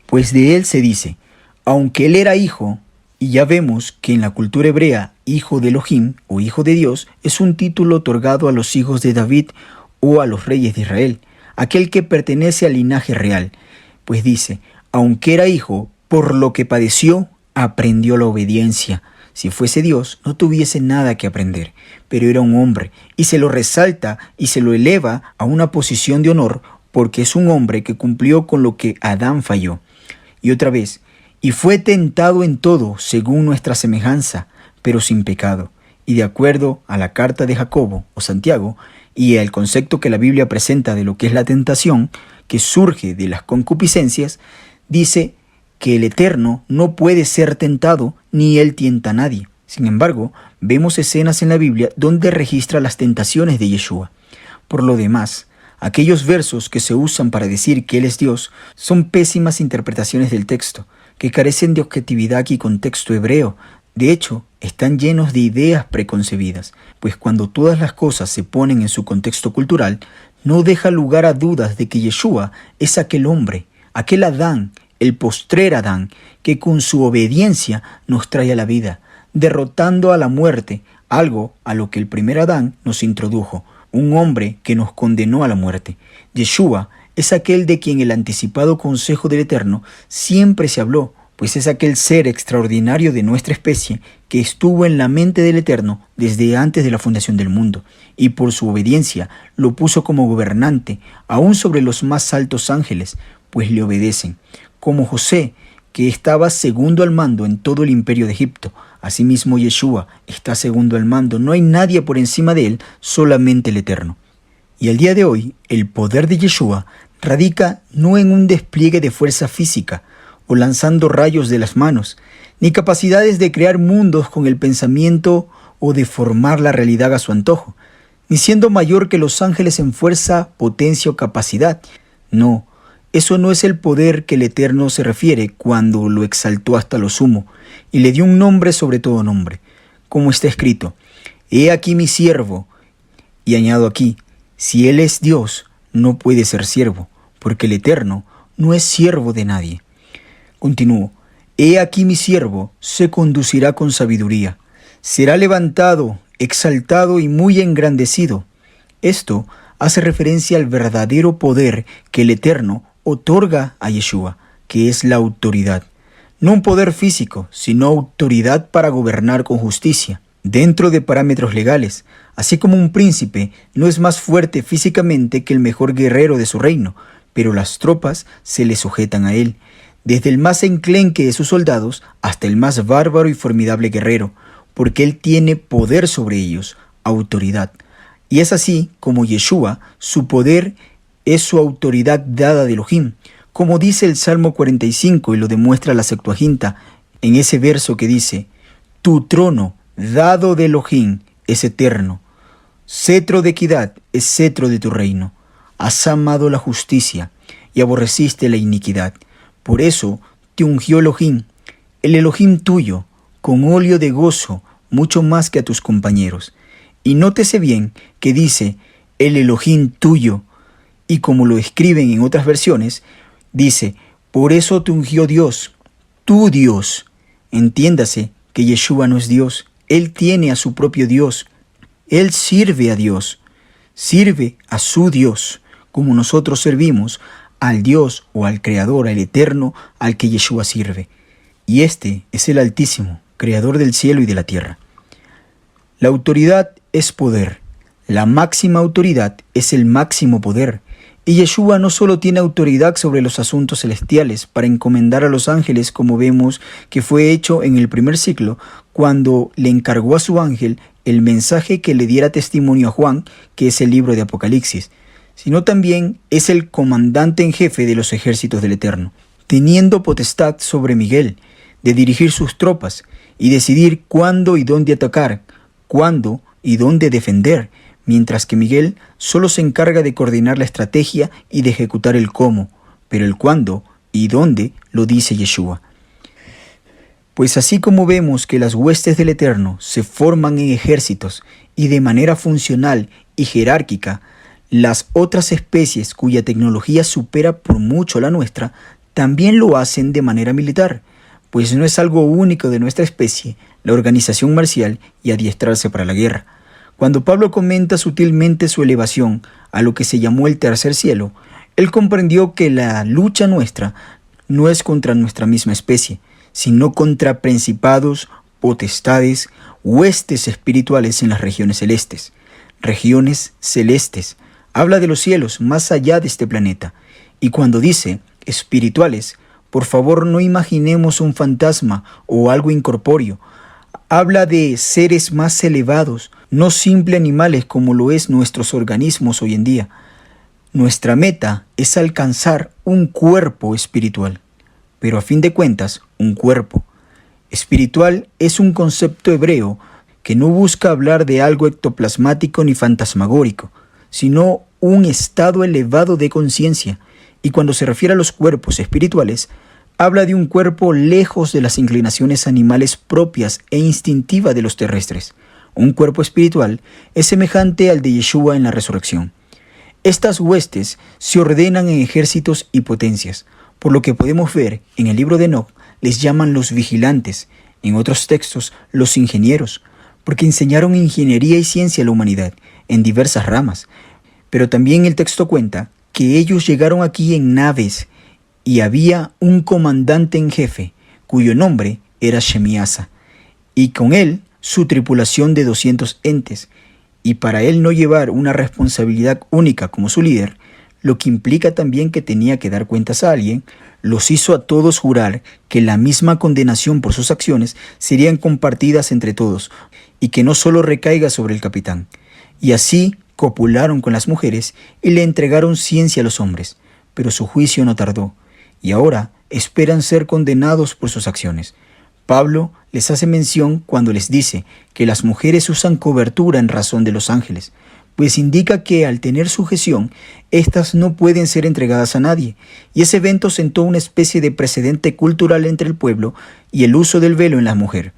B: Pues de él se dice, aunque él era hijo, y ya vemos que en la cultura hebrea, hijo de Elohim o hijo de Dios, es un título otorgado a los hijos de David o a los reyes de Israel, aquel que pertenece al linaje real, pues dice, aunque era hijo, por lo que padeció, aprendió la obediencia. Si fuese Dios, no tuviese nada que aprender, pero era un hombre, y se lo resalta y se lo eleva a una posición de honor, porque es un hombre que cumplió con lo que Adán falló. Y otra vez, y fue tentado en todo, según nuestra semejanza, pero sin pecado. Y de acuerdo a la carta de Jacobo o Santiago, y al concepto que la Biblia presenta de lo que es la tentación, que surge de las concupiscencias, dice que el Eterno no puede ser tentado, ni él tienta a nadie. Sin embargo, vemos escenas en la Biblia donde registra las tentaciones de Yeshua. Por lo demás, aquellos versos que se usan para decir que él es Dios son pésimas interpretaciones del texto, que carecen de objetividad y contexto hebreo. De hecho, están llenos de ideas preconcebidas, pues cuando todas las cosas se ponen en su contexto cultural, no deja lugar a dudas de que Yeshua es aquel hombre, aquel Adán, el postrer Adán, que con su obediencia nos trae a la vida, derrotando a la muerte, algo a lo que el primer Adán nos introdujo, un hombre que nos condenó a la muerte. Yeshua es aquel de quien el anticipado consejo del Eterno siempre se habló, pues es aquel ser extraordinario de nuestra especie que estuvo en la mente del Eterno desde antes de la fundación del mundo, y por su obediencia lo puso como gobernante, aún sobre los más altos ángeles, pues le obedecen, como José, que estaba segundo al mando en todo el imperio de Egipto. Asimismo Yeshua está segundo al mando, no hay nadie por encima de él, solamente el Eterno. Y al día de hoy, el poder de Yeshua radica no en un despliegue de fuerza física, o lanzando rayos de las manos, ni capacidades de crear mundos con el pensamiento o de formar la realidad a su antojo, ni siendo mayor que los ángeles en fuerza, potencia o capacidad. No, eso no es el poder que el Eterno se refiere cuando lo exaltó hasta lo sumo y le dio un nombre sobre todo nombre, como está escrito, «He aquí mi siervo», y añado aquí, si él es Dios, no puede ser siervo, porque el Eterno no es siervo de nadie. Continúo, «He aquí mi siervo se conducirá con sabiduría, será levantado, exaltado y muy engrandecido». Esto hace referencia al verdadero poder que el Eterno otorga a Yeshua, que es la autoridad. No un poder físico, sino autoridad para gobernar con justicia, dentro de parámetros legales, así como un príncipe no es más fuerte físicamente que el mejor guerrero de su reino, pero las tropas se le sujetan a él, desde el más enclenque de sus soldados hasta el más bárbaro y formidable guerrero, porque él tiene poder sobre ellos, autoridad. Y es así como Yeshua, su poder es su autoridad dada de Elohim, como dice el Salmo 45 y lo demuestra la Septuaginta en ese verso que dice, «Tu trono, dado de Elohim, es eterno. Cetro de equidad es cetro de tu reino. Has amado la justicia y aborreciste la iniquidad. Por eso te ungió Elohim, el Elohim tuyo, con óleo de gozo, mucho más que a tus compañeros. Y nótese bien que dice el Elohim tuyo, y como lo escriben en otras versiones, dice, por eso te ungió Dios, tu Dios. Entiéndase que Yeshua no es Dios, Él tiene a su propio Dios. Él sirve a Dios, sirve a su Dios, como nosotros servimos al Dios o al Creador, al Eterno, al que Yeshua sirve. Y este es el Altísimo, Creador del cielo y de la tierra. La autoridad es poder. La máxima autoridad es el máximo poder. Y Yeshua no solo tiene autoridad sobre los asuntos celestiales para encomendar a los ángeles, como vemos que fue hecho en el primer ciclo, cuando le encargó a su ángel el mensaje que le diera testimonio a Juan, que es el libro de Apocalipsis, sino también es el comandante en jefe de los ejércitos del Eterno, teniendo potestad sobre Miguel, de dirigir sus tropas y decidir cuándo y dónde atacar, cuándo y dónde defender, mientras que Miguel solo se encarga de coordinar la estrategia y de ejecutar el cómo, pero el cuándo y dónde lo dice Yeshua. Pues así como vemos que las huestes del Eterno se forman en ejércitos y de manera funcional y jerárquica, las otras especies cuya tecnología supera por mucho la nuestra, también lo hacen de manera militar, pues no es algo único de nuestra especie la organización marcial y adiestrarse para la guerra. Cuando Pablo comenta sutilmente su elevación a lo que se llamó el tercer cielo, él comprendió que la lucha nuestra no es contra nuestra misma especie, sino contra principados, potestades, huestes espirituales en las regiones celestes. Regiones celestes. Habla de los cielos más allá de este planeta. Y cuando dice espirituales, por favor no imaginemos un fantasma o algo incorpóreo. Habla de seres más elevados, no simples animales como lo es nuestros organismos hoy en día. Nuestra meta es alcanzar un cuerpo espiritual, pero a fin de cuentas, un cuerpo. Espiritual es un concepto hebreo que no busca hablar de algo ectoplasmático ni fantasmagórico, sino un estado elevado de conciencia, y cuando se refiere a los cuerpos espirituales, habla de un cuerpo lejos de las inclinaciones animales propias e instintivas de los terrestres. Un cuerpo espiritual es semejante al de Yeshua en la resurrección. Estas huestes se ordenan en ejércitos y potencias, por lo que podemos ver en el libro de Enoc les llaman los vigilantes, en otros textos los ingenieros, porque enseñaron ingeniería y ciencia a la humanidad en diversas ramas. Pero también el texto cuenta que ellos llegaron aquí en naves y había un comandante en jefe, cuyo nombre era Shemiasa, y con él su tripulación de 200 entes, y para él no llevar una responsabilidad única como su líder, lo que implica también que tenía que dar cuentas a alguien, los hizo a todos jurar que la misma condenación por sus acciones serían compartidas entre todos, y que no solo recaiga sobre el capitán. Y así copularon con las mujeres y le entregaron ciencia a los hombres, pero su juicio no tardó, y ahora esperan ser condenados por sus acciones. Pablo les hace mención cuando les dice que las mujeres usan cobertura en razón de los ángeles, pues indica que al tener sujeción, éstas no pueden ser entregadas a nadie, y ese evento sentó una especie de precedente cultural entre el pueblo y el uso del velo en la mujer,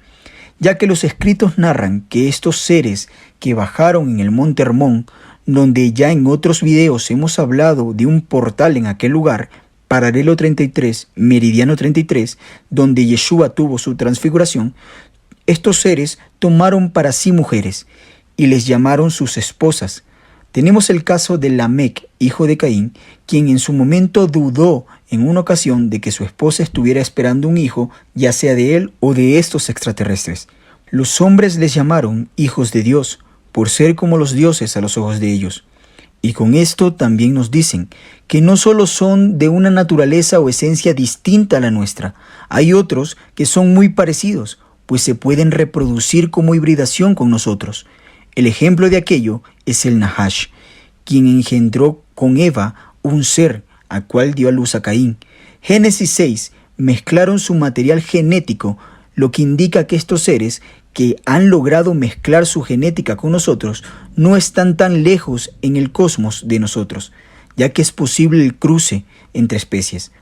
B: ya que los escritos narran que estos seres que bajaron en el monte Hermón, donde ya en otros videos hemos hablado de un portal en aquel lugar, paralelo 33, meridiano 33, donde Yeshua tuvo su transfiguración, estos seres tomaron para sí mujeres y les llamaron sus esposas. Tenemos el caso de Lamec, hijo de Caín, quien en su momento dudó en una ocasión de que su esposa estuviera esperando un hijo, ya sea de él o de estos extraterrestres. Los hombres les llamaron hijos de Dios, por ser como los dioses a los ojos de ellos. Y con esto también nos dicen que no solo son de una naturaleza o esencia distinta a la nuestra, hay otros que son muy parecidos, pues se pueden reproducir como hibridación con nosotros. El ejemplo de aquello es el Nahash, quien engendró con Eva un ser, al cual dio a luz a Caín. Génesis 6 mezclaron su material genético, lo que indica que estos seres que han logrado mezclar su genética con nosotros no están tan lejos en el cosmos de nosotros, ya que es posible el cruce entre especies.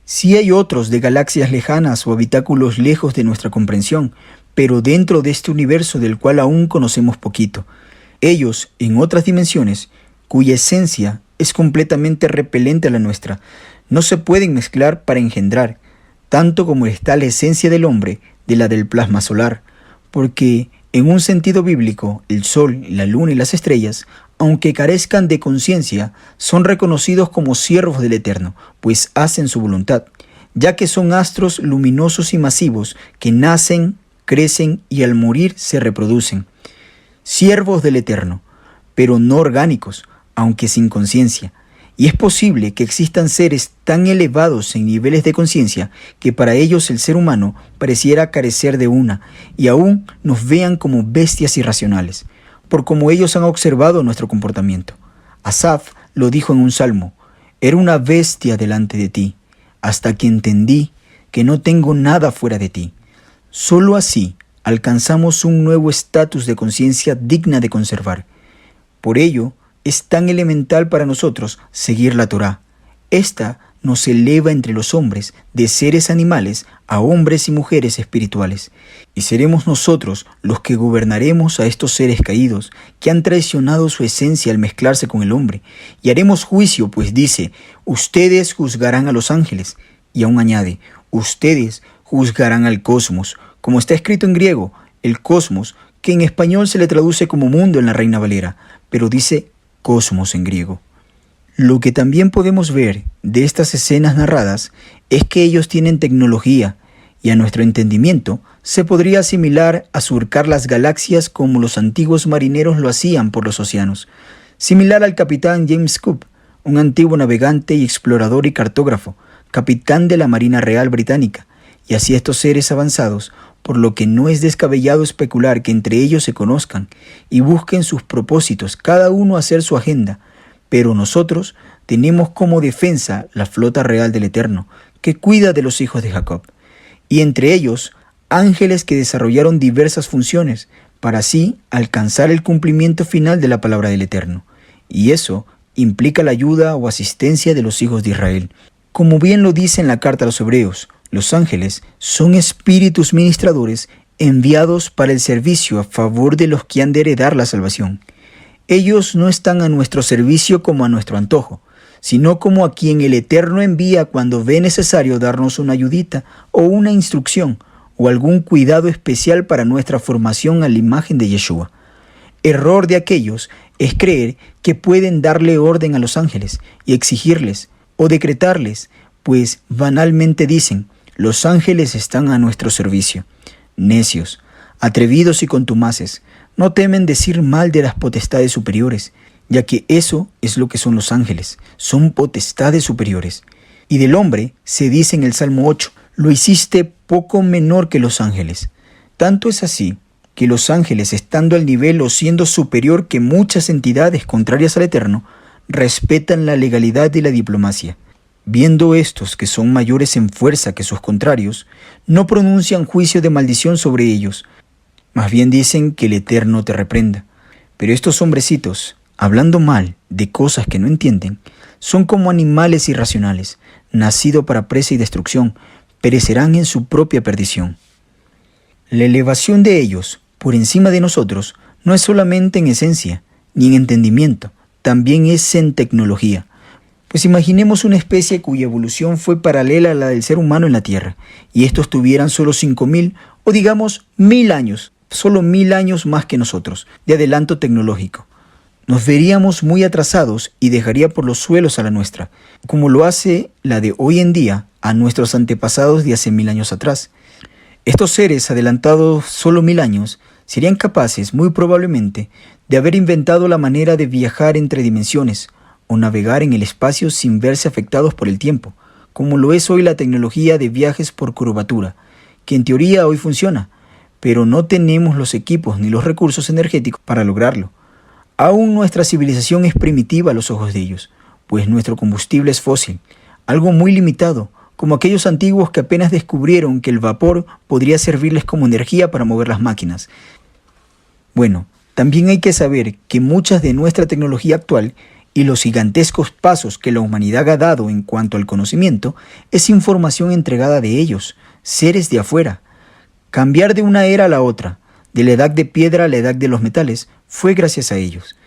B: Sí hay otros de galaxias lejanas o habitáculos lejos de nuestra comprensión, pero dentro de este universo del cual aún conocemos poquito. Ellos, en otras dimensiones, cuya esencia es completamente repelente a la nuestra, no se pueden mezclar para engendrar, tanto como está la esencia del hombre de la del plasma solar, porque en un sentido bíblico, el sol, la luna y las estrellas, aunque carezcan de conciencia, son reconocidos como siervos del Eterno, pues hacen su voluntad, ya que son astros luminosos y masivos que nacen, crecen y al morir se reproducen. Siervos del Eterno, pero no orgánicos, aunque sin conciencia. Y es posible que existan seres tan elevados en niveles de conciencia que para ellos el ser humano pareciera carecer de una y aún nos vean como bestias irracionales, por como ellos han observado nuestro comportamiento. Asaf lo dijo en un salmo: era una bestia delante de ti, hasta que entendí que no tengo nada fuera de ti. Solo así alcanzamos un nuevo estatus de conciencia digna de conservar. Por ello, es tan elemental para nosotros seguir la Torá. Esta nos eleva entre los hombres, de seres animales a hombres y mujeres espirituales. Y seremos nosotros los que gobernaremos a estos seres caídos, que han traicionado su esencia al mezclarse con el hombre. Y haremos juicio, pues dice: ustedes juzgarán a los ángeles. Y aún añade: ustedes juzgarán al cosmos. Como está escrito en griego, el cosmos, que en español se le traduce como mundo en la Reina Valera, pero dice cosmos en griego. Lo que también podemos ver de estas escenas narradas es que ellos tienen tecnología y a nuestro entendimiento se podría asimilar a surcar las galaxias como los antiguos marineros lo hacían por los océanos, similar al capitán James Cook, un antiguo navegante y explorador y cartógrafo, capitán de la Marina Real Británica, y así estos seres avanzados, por lo que no es descabellado especular que entre ellos se conozcan y busquen sus propósitos, cada uno hacer su agenda. Pero nosotros tenemos como defensa la flota real del Eterno, que cuida de los hijos de Jacob, y entre ellos ángeles que desarrollaron diversas funciones para así alcanzar el cumplimiento final de la palabra del Eterno. Y eso implica la ayuda o asistencia de los hijos de Israel. Como bien lo dice en la carta a los Hebreos, los ángeles son espíritus ministradores enviados para el servicio a favor de los que han de heredar la salvación. Ellos no están a nuestro servicio como a nuestro antojo, sino como a quien el Eterno envía cuando ve necesario darnos una ayudita o una instrucción o algún cuidado especial para nuestra formación a la imagen de Yeshua. Error de aquellos es creer que pueden darle orden a los ángeles y exigirles o decretarles, pues banalmente dicen: los ángeles están a nuestro servicio. Necios, atrevidos y contumaces, no temen decir mal de las potestades superiores, ya que eso es lo que son los ángeles, son potestades superiores. Y del hombre se dice en el Salmo 8, lo hiciste poco menor que los ángeles. Tanto es así que los ángeles, estando al nivel o siendo superior que muchas entidades contrarias al Eterno, respetan la legalidad y la diplomacia. Viendo estos que son mayores en fuerza que sus contrarios, no pronuncian juicio de maldición sobre ellos, más bien dicen que el Eterno te reprenda. Pero estos hombrecitos, hablando mal de cosas que no entienden, son como animales irracionales, nacidos para presa y destrucción, perecerán en su propia perdición. La elevación de ellos, por encima de nosotros, no es solamente en esencia, ni en entendimiento, también es en tecnología. Pues imaginemos una especie cuya evolución fue paralela a la del ser humano en la Tierra, y estos tuvieran solo 5.000 o digamos 1.000 años, solo 1.000 años más que nosotros, de adelanto tecnológico. Nos veríamos muy atrasados y dejaría por los suelos a la nuestra, como lo hace la de hoy en día a nuestros antepasados de hace 1.000 años atrás. Estos seres adelantados solo 1.000 años serían capaces, muy probablemente, de haber inventado la manera de viajar entre dimensiones, o navegar en el espacio sin verse afectados por el tiempo, como lo es hoy la tecnología de viajes por curvatura, que en teoría hoy funciona, pero no tenemos los equipos ni los recursos energéticos para lograrlo. Aún nuestra civilización es primitiva a los ojos de ellos, pues nuestro combustible es fósil, algo muy limitado, como aquellos antiguos que apenas descubrieron que el vapor podría servirles como energía para mover las máquinas. Bueno, también hay que saber que muchas de nuestra tecnología actual y los gigantescos pasos que la humanidad ha dado en cuanto al conocimiento es información entregada de ellos, seres de afuera. Cambiar de una era a la otra, de la edad de piedra a la edad de los metales, fue gracias a ellos.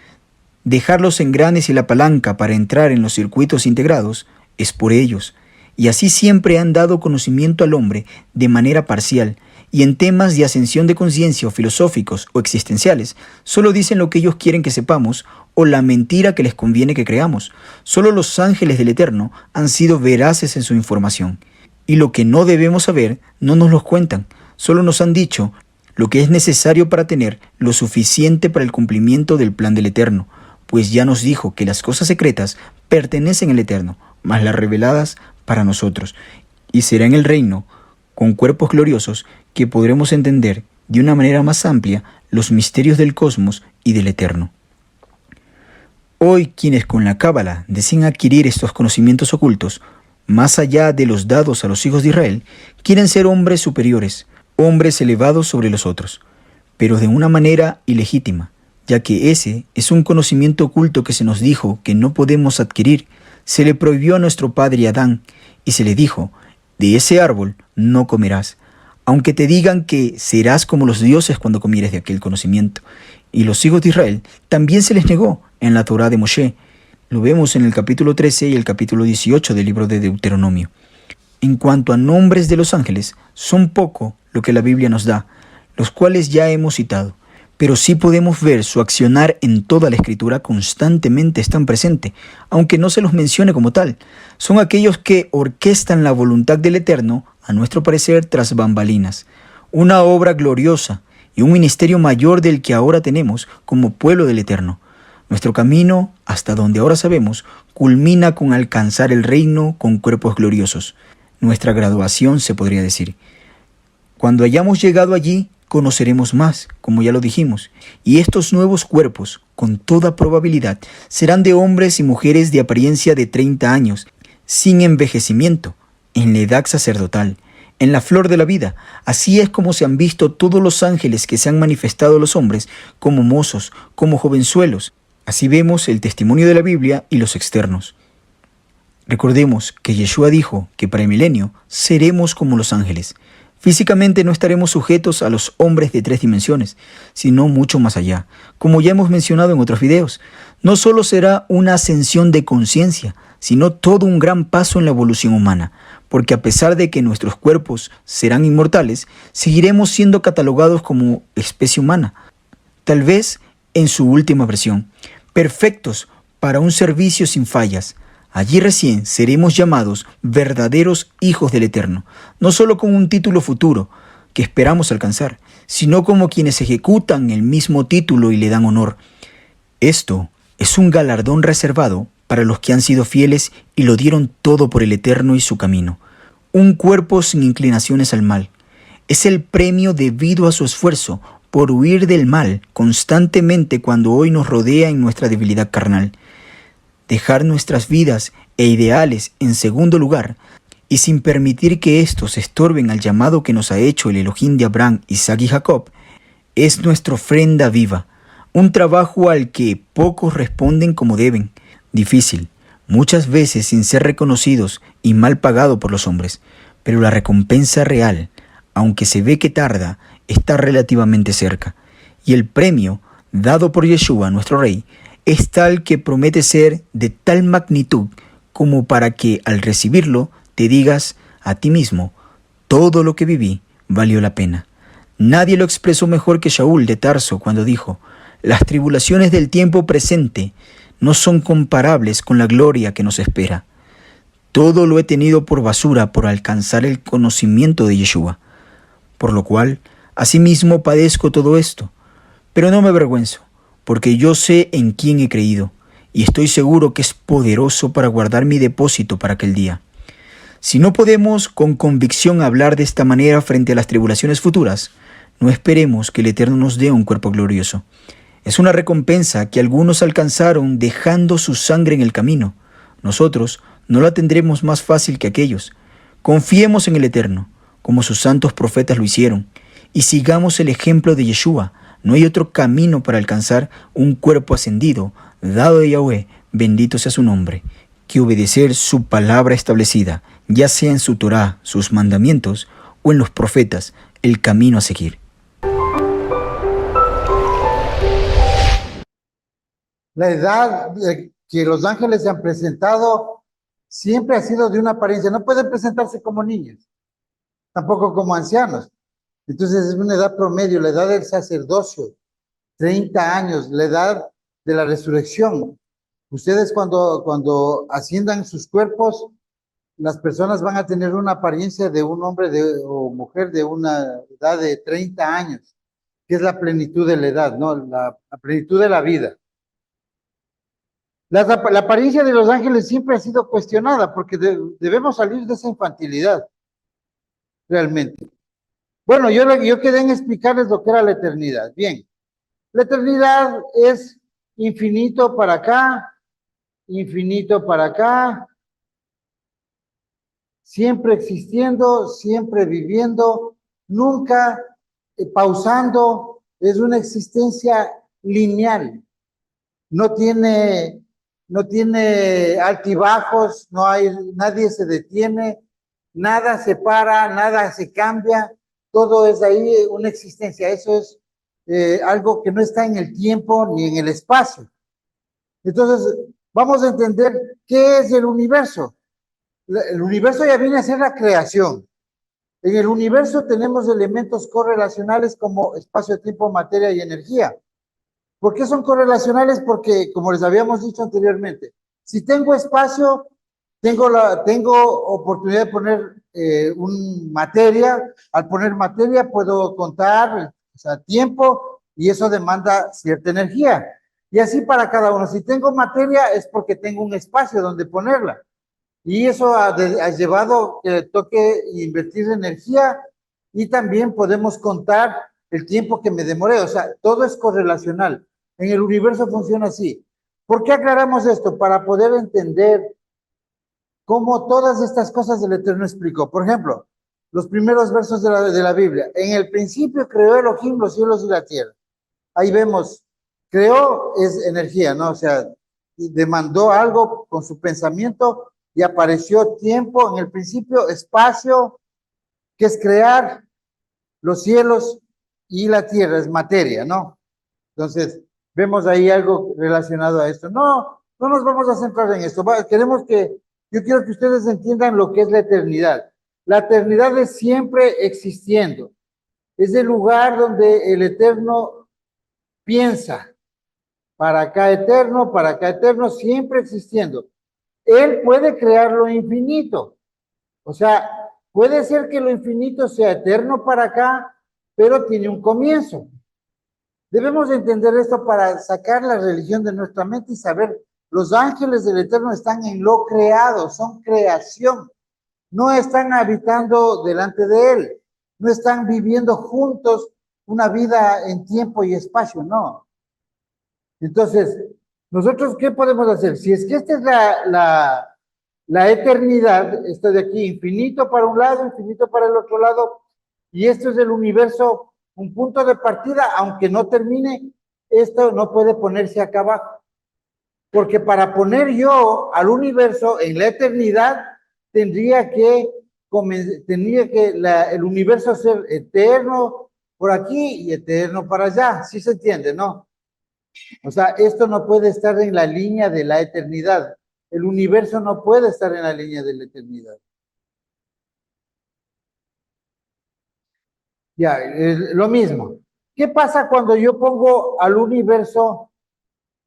B: Dejar los engranes y la palanca para entrar en los circuitos integrados es por ellos, y así siempre han dado conocimiento al hombre de manera parcial, y en temas de ascensión de conciencia o filosóficos o existenciales, solo dicen lo que ellos quieren que sepamos o la mentira que les conviene que creamos. Solo los ángeles del Eterno han sido veraces en su información, y lo que no debemos saber no nos lo cuentan, solo nos han dicho lo que es necesario para tener lo suficiente para el cumplimiento del plan del Eterno, pues ya nos dijo que las cosas secretas pertenecen al Eterno, mas las reveladas para nosotros, y será en el reino, con cuerpos gloriosos, que podremos entender de una manera más amplia los misterios del cosmos y del Eterno. Hoy quienes con la Cábala desean adquirir estos conocimientos ocultos, más allá de los dados a los hijos de Israel, quieren ser hombres superiores, hombres elevados sobre los otros, pero de una manera ilegítima, ya que ese es un conocimiento oculto que se nos dijo que no podemos adquirir. Se le prohibió a nuestro padre Adán, y se le dijo, de ese árbol no comerás, aunque te digan que serás como los dioses cuando comieres de aquel conocimiento. Y los hijos de Israel también se les negó en la Torá de Moshe. Lo vemos en el capítulo 13 y el capítulo 18 del libro de Deuteronomio. En cuanto a nombres de los ángeles, son poco lo que la Biblia nos da, los cuales ya hemos citado, pero sí podemos ver su accionar en toda la Escritura constantemente están presentes, aunque no se los mencione como tal. Son aquellos que orquestan la voluntad del Eterno, a nuestro parecer, tras bambalinas. Una obra gloriosa y un ministerio mayor del que ahora tenemos como pueblo del Eterno. Nuestro camino, hasta donde ahora sabemos, culmina con alcanzar el reino con cuerpos gloriosos. Nuestra graduación, se podría decir. Cuando hayamos llegado allí, conoceremos más, como ya lo dijimos, y estos nuevos cuerpos, con toda probabilidad, serán de hombres y mujeres de apariencia de 30 años, sin envejecimiento, en la edad sacerdotal, en la flor de la vida. Así es como se han visto todos los ángeles que se han manifestado a los hombres, como mozos, como jovenzuelos. Así vemos el testimonio de la Biblia y los externos. Recordemos que Yeshua dijo que para el milenio seremos como los ángeles. Físicamente no estaremos sujetos a los hombres de 3 dimensiones, sino mucho más allá. Como ya hemos mencionado en otros videos, no solo será una ascensión de conciencia, sino todo un gran paso en la evolución humana, porque a pesar de que nuestros cuerpos serán inmortales, seguiremos siendo catalogados como especie humana, tal vez en su última versión, perfectos para un servicio sin fallas. Allí recién seremos llamados verdaderos hijos del Eterno, no solo con un título futuro que esperamos alcanzar, sino como quienes ejecutan el mismo título y le dan honor. Esto es un galardón reservado para los que han sido fieles y lo dieron todo por el Eterno y su camino. Un cuerpo sin inclinaciones al mal. Es el premio debido a su esfuerzo por huir del mal constantemente cuando hoy nos rodea en nuestra debilidad carnal. Dejar nuestras vidas e ideales en segundo lugar y sin permitir que éstos estorben al llamado que nos ha hecho el Elohim de Abraham, Isaac y Jacob, es nuestra ofrenda viva, un trabajo al que pocos responden como deben, difícil, muchas veces sin ser reconocidos y mal pagado por los hombres, pero la recompensa real, aunque se ve que tarda, está relativamente cerca, y el premio dado por Yeshua, nuestro Rey, es tal que promete ser de tal magnitud como para que al recibirlo te digas a ti mismo, todo lo que viví valió la pena. Nadie lo expresó mejor que Shaul de Tarso cuando dijo, las tribulaciones del tiempo presente no son comparables con la gloria que nos espera. Todo lo he tenido por basura por alcanzar el conocimiento de Yeshua, por lo cual asimismo padezco todo esto, pero no me avergüenzo, porque yo sé en quién he creído, y estoy seguro que es poderoso para guardar mi depósito para aquel día. Si no podemos con convicción hablar de esta manera frente a las tribulaciones futuras, no esperemos que el Eterno nos dé un cuerpo glorioso. Es una recompensa que algunos alcanzaron dejando su sangre en el camino. Nosotros no la tendremos más fácil que aquellos, Confiemos en el Eterno, como sus santos profetas lo hicieron, y sigamos el ejemplo de Yeshua. No hay otro camino para alcanzar un cuerpo ascendido, dado de Yahweh, bendito sea su nombre, que obedecer su palabra establecida, ya sea en su Torá, sus mandamientos, o en los profetas, el camino a seguir.
A: La edad que los ángeles se han presentado siempre ha sido de una apariencia. No pueden presentarse como niños, tampoco como ancianos. Entonces es una edad promedio, la edad del sacerdocio, 30 años, la edad de la resurrección. Ustedes cuando asciendan sus cuerpos, las personas van a tener una apariencia de un hombre o mujer de una edad de 30 años, que es la plenitud de la edad, ¿no? La plenitud de la vida. La apariencia de los ángeles siempre ha sido cuestionada porque debemos salir de esa infantilidad, realmente. Bueno, yo quedé en explicarles lo que era la eternidad. Bien, la eternidad es infinito para acá, siempre existiendo, siempre viviendo, nunca pausando, es una existencia lineal, no tiene, no tiene altibajos, nadie se detiene, nada se para, nada se cambia, todo es ahí una existencia, eso es algo que no está en el tiempo ni en el espacio. Entonces, vamos a entender qué es el universo. El universo ya viene a ser la creación. En el universo tenemos elementos correlacionales como espacio, tiempo, materia y energía. ¿Por qué son correlacionales? Porque, como les habíamos dicho anteriormente, si tengo espacio, tengo oportunidad de poner materia. Al poner materia puedo contar, o sea, tiempo, y eso demanda cierta energía. Y así para cada uno. Si tengo materia es porque tengo un espacio donde ponerla. Y eso ha llevado que toque invertir energía y también podemos contar el tiempo que me demoré. O sea, todo es correlacional. En el universo funciona así. ¿Por qué aclaramos esto? Para poder entender cómo todas estas cosas del Eterno explicó. Por ejemplo, los primeros versos de la Biblia. En el principio creó Elohim los cielos y la tierra. Ahí vemos, creó es energía, ¿no? O sea, demandó algo con su pensamiento y apareció tiempo, en el principio espacio, que es crear los cielos y la tierra, es materia, ¿no? Entonces, vemos ahí algo relacionado a esto. No nos vamos a centrar en esto. Yo quiero que ustedes entiendan lo que es la eternidad. La eternidad es siempre existiendo. Es el lugar donde el Eterno piensa, para acá eterno, siempre existiendo. Él puede crear lo infinito. O sea, puede ser que lo infinito sea eterno para acá, pero tiene un comienzo. Debemos entender esto para sacar la religión de nuestra mente y saber, los ángeles del Eterno están en lo creado, son creación. No están habitando delante de Él, no están viviendo juntos una vida en tiempo y espacio, no. Entonces, nosotros, ¿qué podemos hacer? Si es que esta es la eternidad, esto de aquí, infinito para un lado, infinito para el otro lado, y esto es el universo, un punto de partida, aunque no termine, esto no puede ponerse acá abajo. Porque para poner yo al universo en la eternidad, tendría que el universo ser eterno por aquí y eterno para allá. ¿Sí se entiende, no? O sea, esto no puede estar en la línea de la eternidad. El universo no puede estar en la línea de la eternidad. Ya, es lo mismo. ¿Qué pasa cuando yo pongo al universo,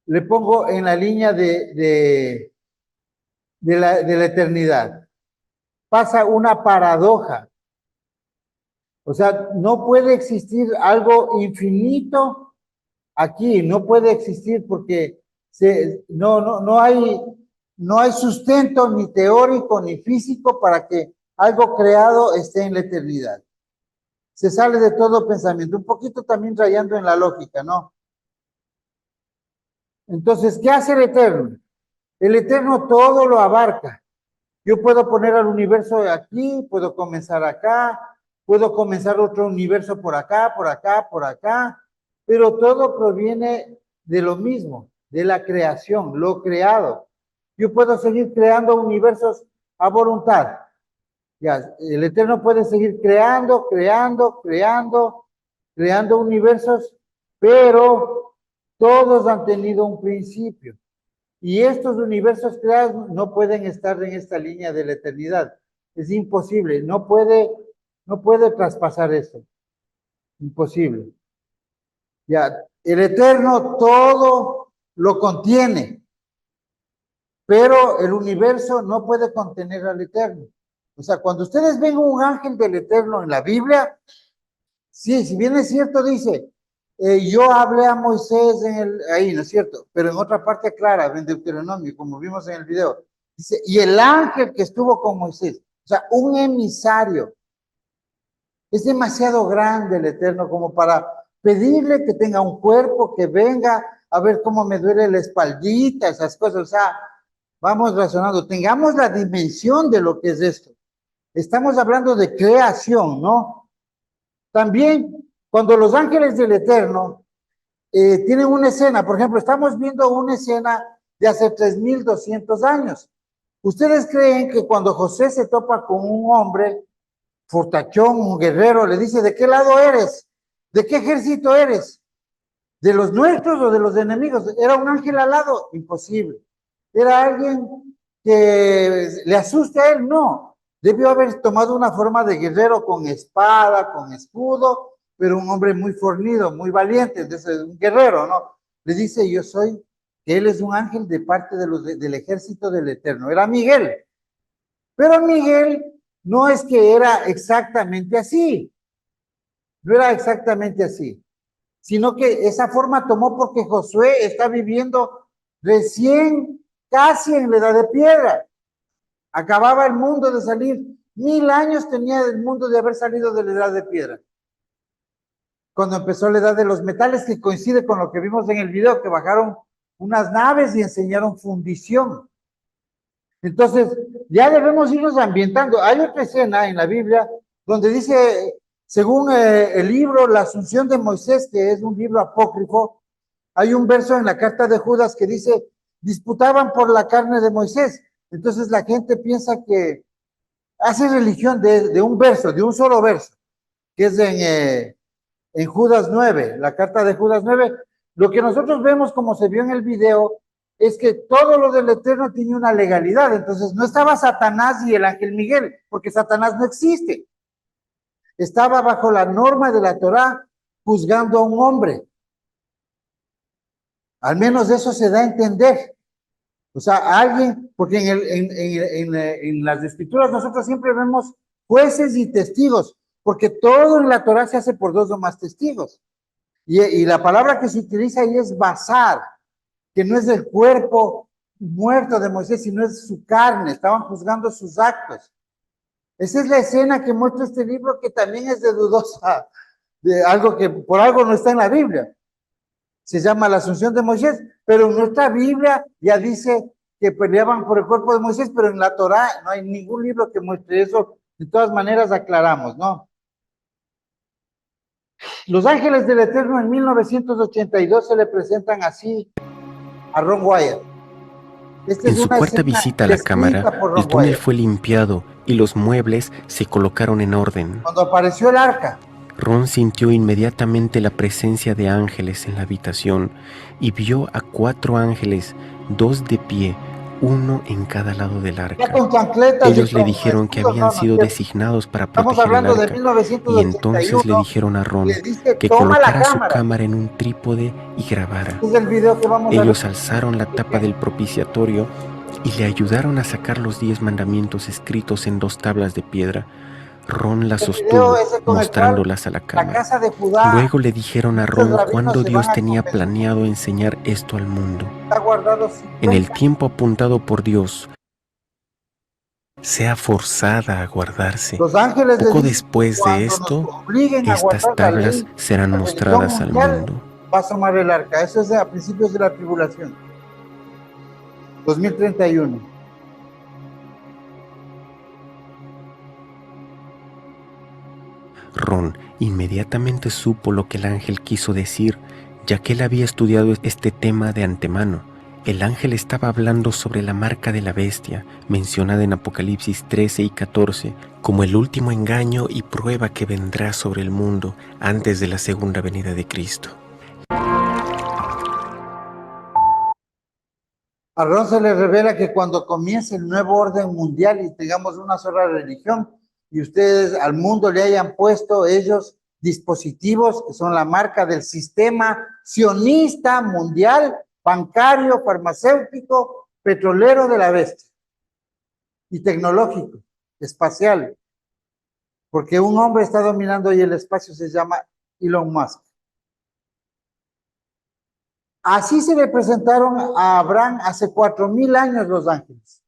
A: le pongo en la línea de la eternidad? Pasa una paradoja. O sea, no puede existir algo infinito aquí, no puede existir porque no hay sustento ni teórico ni físico para que algo creado esté en la eternidad. Se sale de todo pensamiento, un poquito también rayando en la lógica, ¿no? Entonces, ¿qué hace el Eterno? El Eterno todo lo abarca. Yo puedo poner al universo aquí, puedo comenzar acá, puedo comenzar otro universo por acá, por acá, por acá, pero todo proviene de lo mismo, de la creación, lo creado. Yo puedo seguir creando universos a voluntad. Ya, el Eterno puede seguir creando, creando, creando, creando universos, pero todos han tenido un principio. Y estos universos creados no pueden estar en esta línea de la eternidad. Es imposible, no puede traspasar eso. Imposible. Ya, el Eterno todo lo contiene, pero el universo no puede contener al Eterno. O sea, cuando ustedes ven un ángel del Eterno en la Biblia, sí, si bien es cierto, dice, yo hablé a Moisés ahí, ¿no es cierto? Pero en otra parte clara, en Deuteronomio, como vimos en el video, dice, y el ángel que estuvo con Moisés, o sea, un emisario, es demasiado grande el Eterno como para pedirle que tenga un cuerpo, que venga a ver cómo me duele la espaldita, esas cosas, o sea, vamos razonando, tengamos la dimensión de lo que es esto. Estamos hablando de creación, ¿no? También, cuando los ángeles del Eterno tienen una escena, por ejemplo, estamos viendo una escena de hace 3200 años. ¿Ustedes creen que cuando José se topa con un hombre, fortachón, un guerrero, le dice, ¿de qué lado eres? ¿De qué ejército eres? ¿De los nuestros o de los enemigos? ¿Era un ángel al lado? Imposible. ¿Era alguien que le asuste a él? No. Debió haber tomado una forma de guerrero con espada, con escudo, pero un hombre muy fornido, muy valiente, entonces un guerrero, ¿no? Le dice, yo soy, que él es un ángel de parte del ejército del Eterno. Era Miguel. Pero Miguel no es que era exactamente así, no era exactamente así, sino que esa forma tomó porque Josué está viviendo recién casi en la edad de piedra. Acababa el mundo de salir, 1000 años tenía el mundo de haber salido de la edad de piedra. Cuando empezó la edad de los metales, que coincide con lo que vimos en el video, que bajaron unas naves y enseñaron fundición. Entonces, ya debemos irnos ambientando. Hay otra escena en la Biblia donde dice, según el libro La Asunción de Moisés, que es un libro apócrifo, hay un verso en la carta de Judas que dice, disputaban por la carne de Moisés. Entonces la gente piensa que hace religión de un verso, de un solo verso, que es en Judas 9, la carta de Judas 9. Lo que nosotros vemos como se vio en el video es que todo lo del Eterno tiene una legalidad. Entonces no estaba Satanás y el ángel Miguel, porque Satanás no existe. Estaba bajo la norma de la Torá juzgando a un hombre. Al menos eso se da a entender. O sea, alguien, porque en las escrituras nosotros siempre vemos jueces y testigos, porque todo en la Torá se hace por 2 o más testigos. Y la palabra que se utiliza ahí es basar, que no es el cuerpo muerto de Moisés, sino es su carne, estaban juzgando sus actos. Esa es la escena que muestra este libro, que también es de dudosa, de algo que por algo no está en la Biblia. Se llama La Asunción de Moisés, pero en nuestra Biblia ya dice que peleaban por el cuerpo de Moisés, pero en la Torá no hay ningún libro que muestre eso. De todas maneras aclaramos, ¿no? Los Ángeles del Eterno en 1982 se le presentan así a Ron Wyatt. Esta
C: En
A: es
C: su
A: una
C: cuarta
A: escena
C: visita a la
A: descrita
C: cámara,
A: por
C: el
A: Ron
C: túnel
A: Wyatt.
C: fue limpiado y los muebles se colocaron en orden.
A: Cuando apareció el arca,
C: Ron sintió inmediatamente la presencia de ángeles en la habitación y vio a 4 ángeles, 2 de pie, uno en cada lado del
A: ya
C: arca.
A: con chancletas
C: Ellos
A: y
C: le
A: con
C: dijeron que
A: escudos,
C: habían
A: no es
C: sido
A: cierto.
C: designados para
A: Estamos
C: proteger el
A: hablando de
C: arca, y entonces le
A: 1981,
C: dijeron a Ron
A: le dice,
C: que
A: toma la
C: colocara su
A: cámara.
C: cámara en un trípode y grabara.
A: Este es el video que vamos a ver.
C: Ellos alzaron la tapa del propiciatorio y le ayudaron a sacar los 10 mandamientos escritos en 2 tablas de piedra. Ron las
A: El video
C: sostuvo,
A: ese con el cual
C: mostrándolas a la
A: la
C: cámara.
A: casa de Judá,
C: Luego le dijeron a
A: muchos
C: Ron
A: rabinos
C: cuándo
A: se van
C: Dios
A: a
C: tenía
A: convencer.
C: planeado enseñar esto al mundo.
A: Está guardado
C: En el
A: 50.
C: tiempo apuntado por Dios, sea forzada a guardarse.
A: Los ángeles le
C: Poco
A: dicen,
C: después de
A: cuando nos
C: esto,
A: obliguen a
C: estas
A: guardar la
C: tablas
A: ley,
C: serán
A: la religión
C: mostradas al
A: mundial
C: mundo.
A: va a asomar el arca. Eso es a principios de la tribulación. 2031.
C: Ron inmediatamente supo lo que el ángel quiso decir, ya que él había estudiado este tema de antemano. El ángel estaba hablando sobre la marca de la bestia, mencionada en Apocalipsis 13 y 14, como el último engaño y prueba que vendrá sobre el mundo antes de la segunda venida de Cristo.
A: A Ron se le revela que cuando comience el nuevo orden mundial y tengamos una sola religión, y ustedes al mundo le hayan puesto ellos dispositivos que son la marca del sistema sionista mundial, bancario, farmacéutico, petrolero de la bestia y tecnológico, espacial, porque un hombre está dominando hoy el espacio, se llama Elon Musk. Así se le presentaron a Abraham hace 4000 años los ángeles,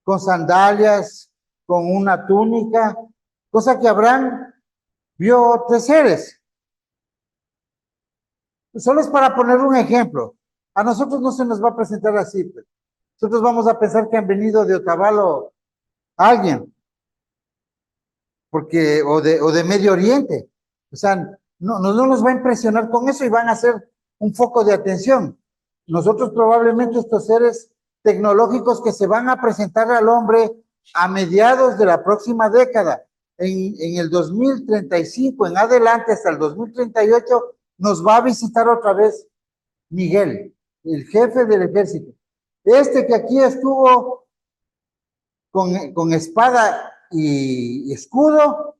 A: con sandalias, con una túnica, cosa que Abraham vio 3 seres. Solo es para poner un ejemplo. A nosotros no se nos va a presentar así, pues. Nosotros vamos a pensar que han venido de Otavalo alguien, porque, o de Medio Oriente. O sea, no nos va a impresionar con eso y van a ser un foco de atención. Nosotros probablemente estos seres tecnológicos que se van a presentar al hombre a mediados de la próxima década, en el 2035 en adelante hasta el 2038, nos va a visitar otra vez Miguel, el jefe del ejército. Este que aquí estuvo con espada y escudo,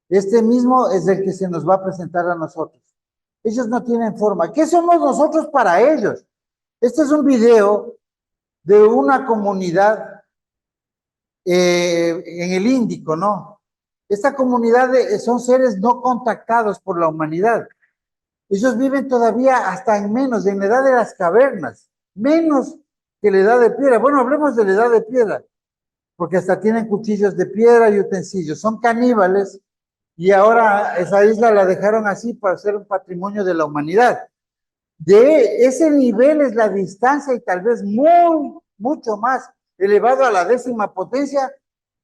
A: este mismo es el que se nos va a presentar a nosotros. Ellos no tienen forma. ¿Qué somos nosotros para ellos? Este es un video de una comunidad en el Índico, ¿no? Esta comunidad son seres no contactados por la humanidad. Ellos viven todavía hasta en la edad de las cavernas, menos que la edad de piedra. Bueno, hablemos de la edad de piedra, porque hasta tienen cuchillos de piedra y utensilios. Son caníbales. Y ahora esa isla la dejaron así para ser un patrimonio de la humanidad. De ese nivel es la distancia y tal vez mucho más elevado a la 10ª potencia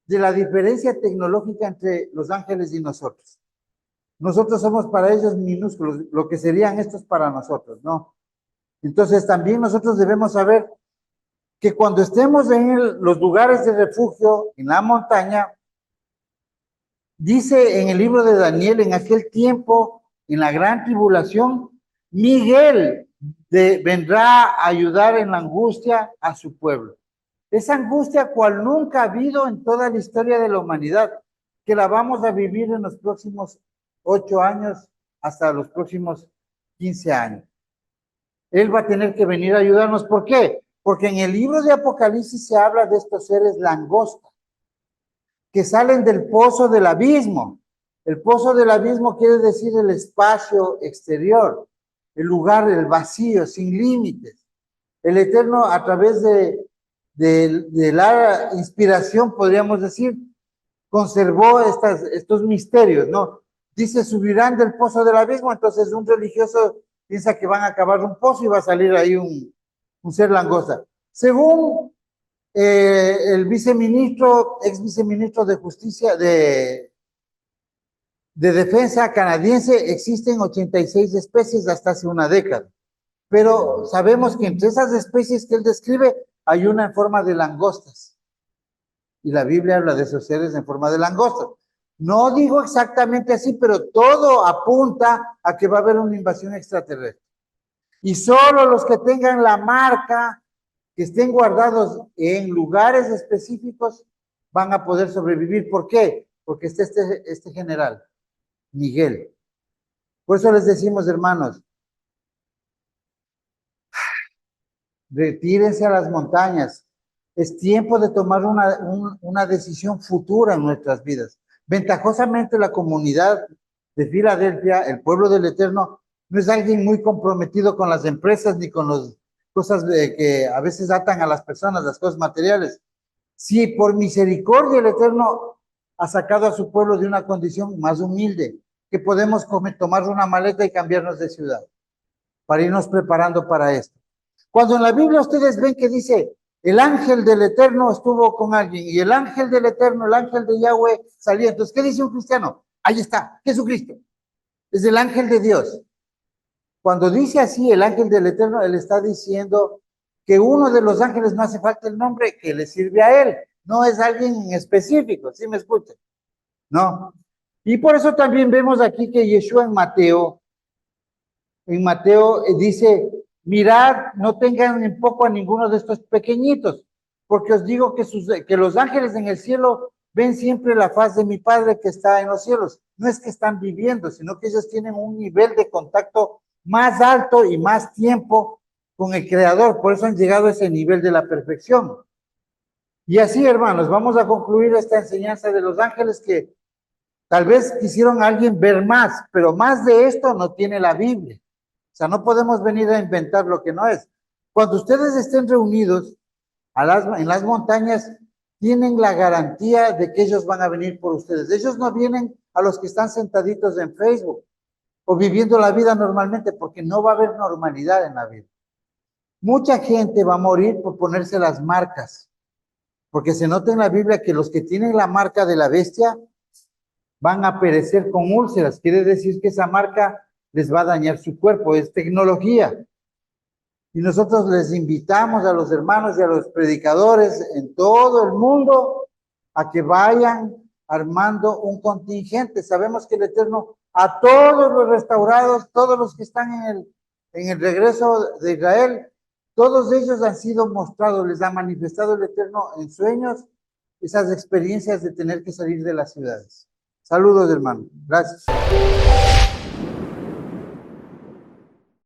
A: de la diferencia tecnológica entre los ángeles y nosotros. Nosotros somos para ellos minúsculos, lo que serían estos para nosotros, ¿no? Entonces también nosotros debemos saber que cuando estemos en los lugares de refugio, en la montaña, dice en el libro de Daniel, en aquel tiempo, en la gran tribulación, Miguel vendrá a ayudar en la angustia a su pueblo. Esa angustia cual nunca ha habido en toda la historia de la humanidad, que la vamos a vivir en los próximos 8 años hasta los próximos 15 años. Él va a tener que venir a ayudarnos. ¿Por qué? Porque en el libro de Apocalipsis se habla de estos seres langostas que salen del pozo del abismo. El pozo del abismo quiere decir el espacio exterior, el lugar, el vacío, sin límites. El Eterno, a través de la inspiración, podríamos decir, conservó estos misterios, ¿no? Dice, subirán del pozo del abismo, entonces un religioso piensa que van a cavar un pozo y va a salir ahí un ser langosta. Según el ex viceministro de Justicia, de Defensa canadiense, existen 86 especies hasta hace una década. Pero sabemos que entre esas especies que él describe, hay una en forma de langostas. Y la Biblia habla de esos seres en forma de langostas. No digo exactamente así, pero todo apunta a que va a haber una invasión extraterrestre. Y solo los que tengan la marca, que estén guardados en lugares específicos, van a poder sobrevivir. ¿Por qué? Porque está este general, Miguel. Por eso les decimos, hermanos, retírense a las montañas. Es tiempo de tomar una decisión futura en nuestras vidas. Ventajosamente, la comunidad de Filadelfia, el pueblo del Eterno, no es alguien muy comprometido con las empresas ni con las cosas que a veces atan a las personas, las cosas materiales. Si por misericordia el Eterno ha sacado a su pueblo de una condición más humilde, que podemos tomar una maleta y cambiarnos de ciudad para irnos preparando para esto. Cuando en la Biblia ustedes ven que dice, el ángel del Eterno estuvo con alguien, y el ángel del Eterno, el ángel de Yahweh salía. Entonces, ¿qué dice un cristiano? Ahí está, Jesucristo. Es el ángel de Dios. Cuando dice así el ángel del Eterno, él está diciendo que uno de los ángeles, no hace falta el nombre, que le sirve a él. No es alguien en específico, ¿sí me escuchan? No. Y por eso también vemos aquí que Yeshua en Mateo dice, mirad, no tengan en poco a ninguno de estos pequeñitos, porque os digo que los ángeles en el cielo ven siempre la faz de mi Padre que está en los cielos. No es que están viviendo, sino que ellos tienen un nivel de contacto más alto y más tiempo con el Creador. Por eso han llegado a ese nivel de la perfección. Y así, hermanos, vamos a concluir esta enseñanza de los ángeles que tal vez quisieron a alguien ver más, pero más de esto no tiene la Biblia. O sea, no podemos venir a inventar lo que no es. Cuando ustedes estén reunidos en las montañas, tienen la garantía de que ellos van a venir por ustedes. Ellos no vienen a los que están sentaditos en Facebook o viviendo la vida normalmente, porque no va a haber normalidad en la vida. Mucha gente va a morir por ponerse las marcas, porque se nota en la Biblia que los que tienen la marca de la bestia van a perecer con úlceras. Quiere decir que esa marca les va a dañar su cuerpo, es tecnología. Y nosotros les invitamos a los hermanos y a los predicadores en todo el mundo a que vayan armando un contingente. Sabemos que el Eterno, a todos los restaurados, todos los que están en el regreso de Israel, todos ellos han sido mostrados, les ha manifestado el Eterno en sueños esas experiencias de tener que salir de las ciudades. Saludos, hermano. Gracias.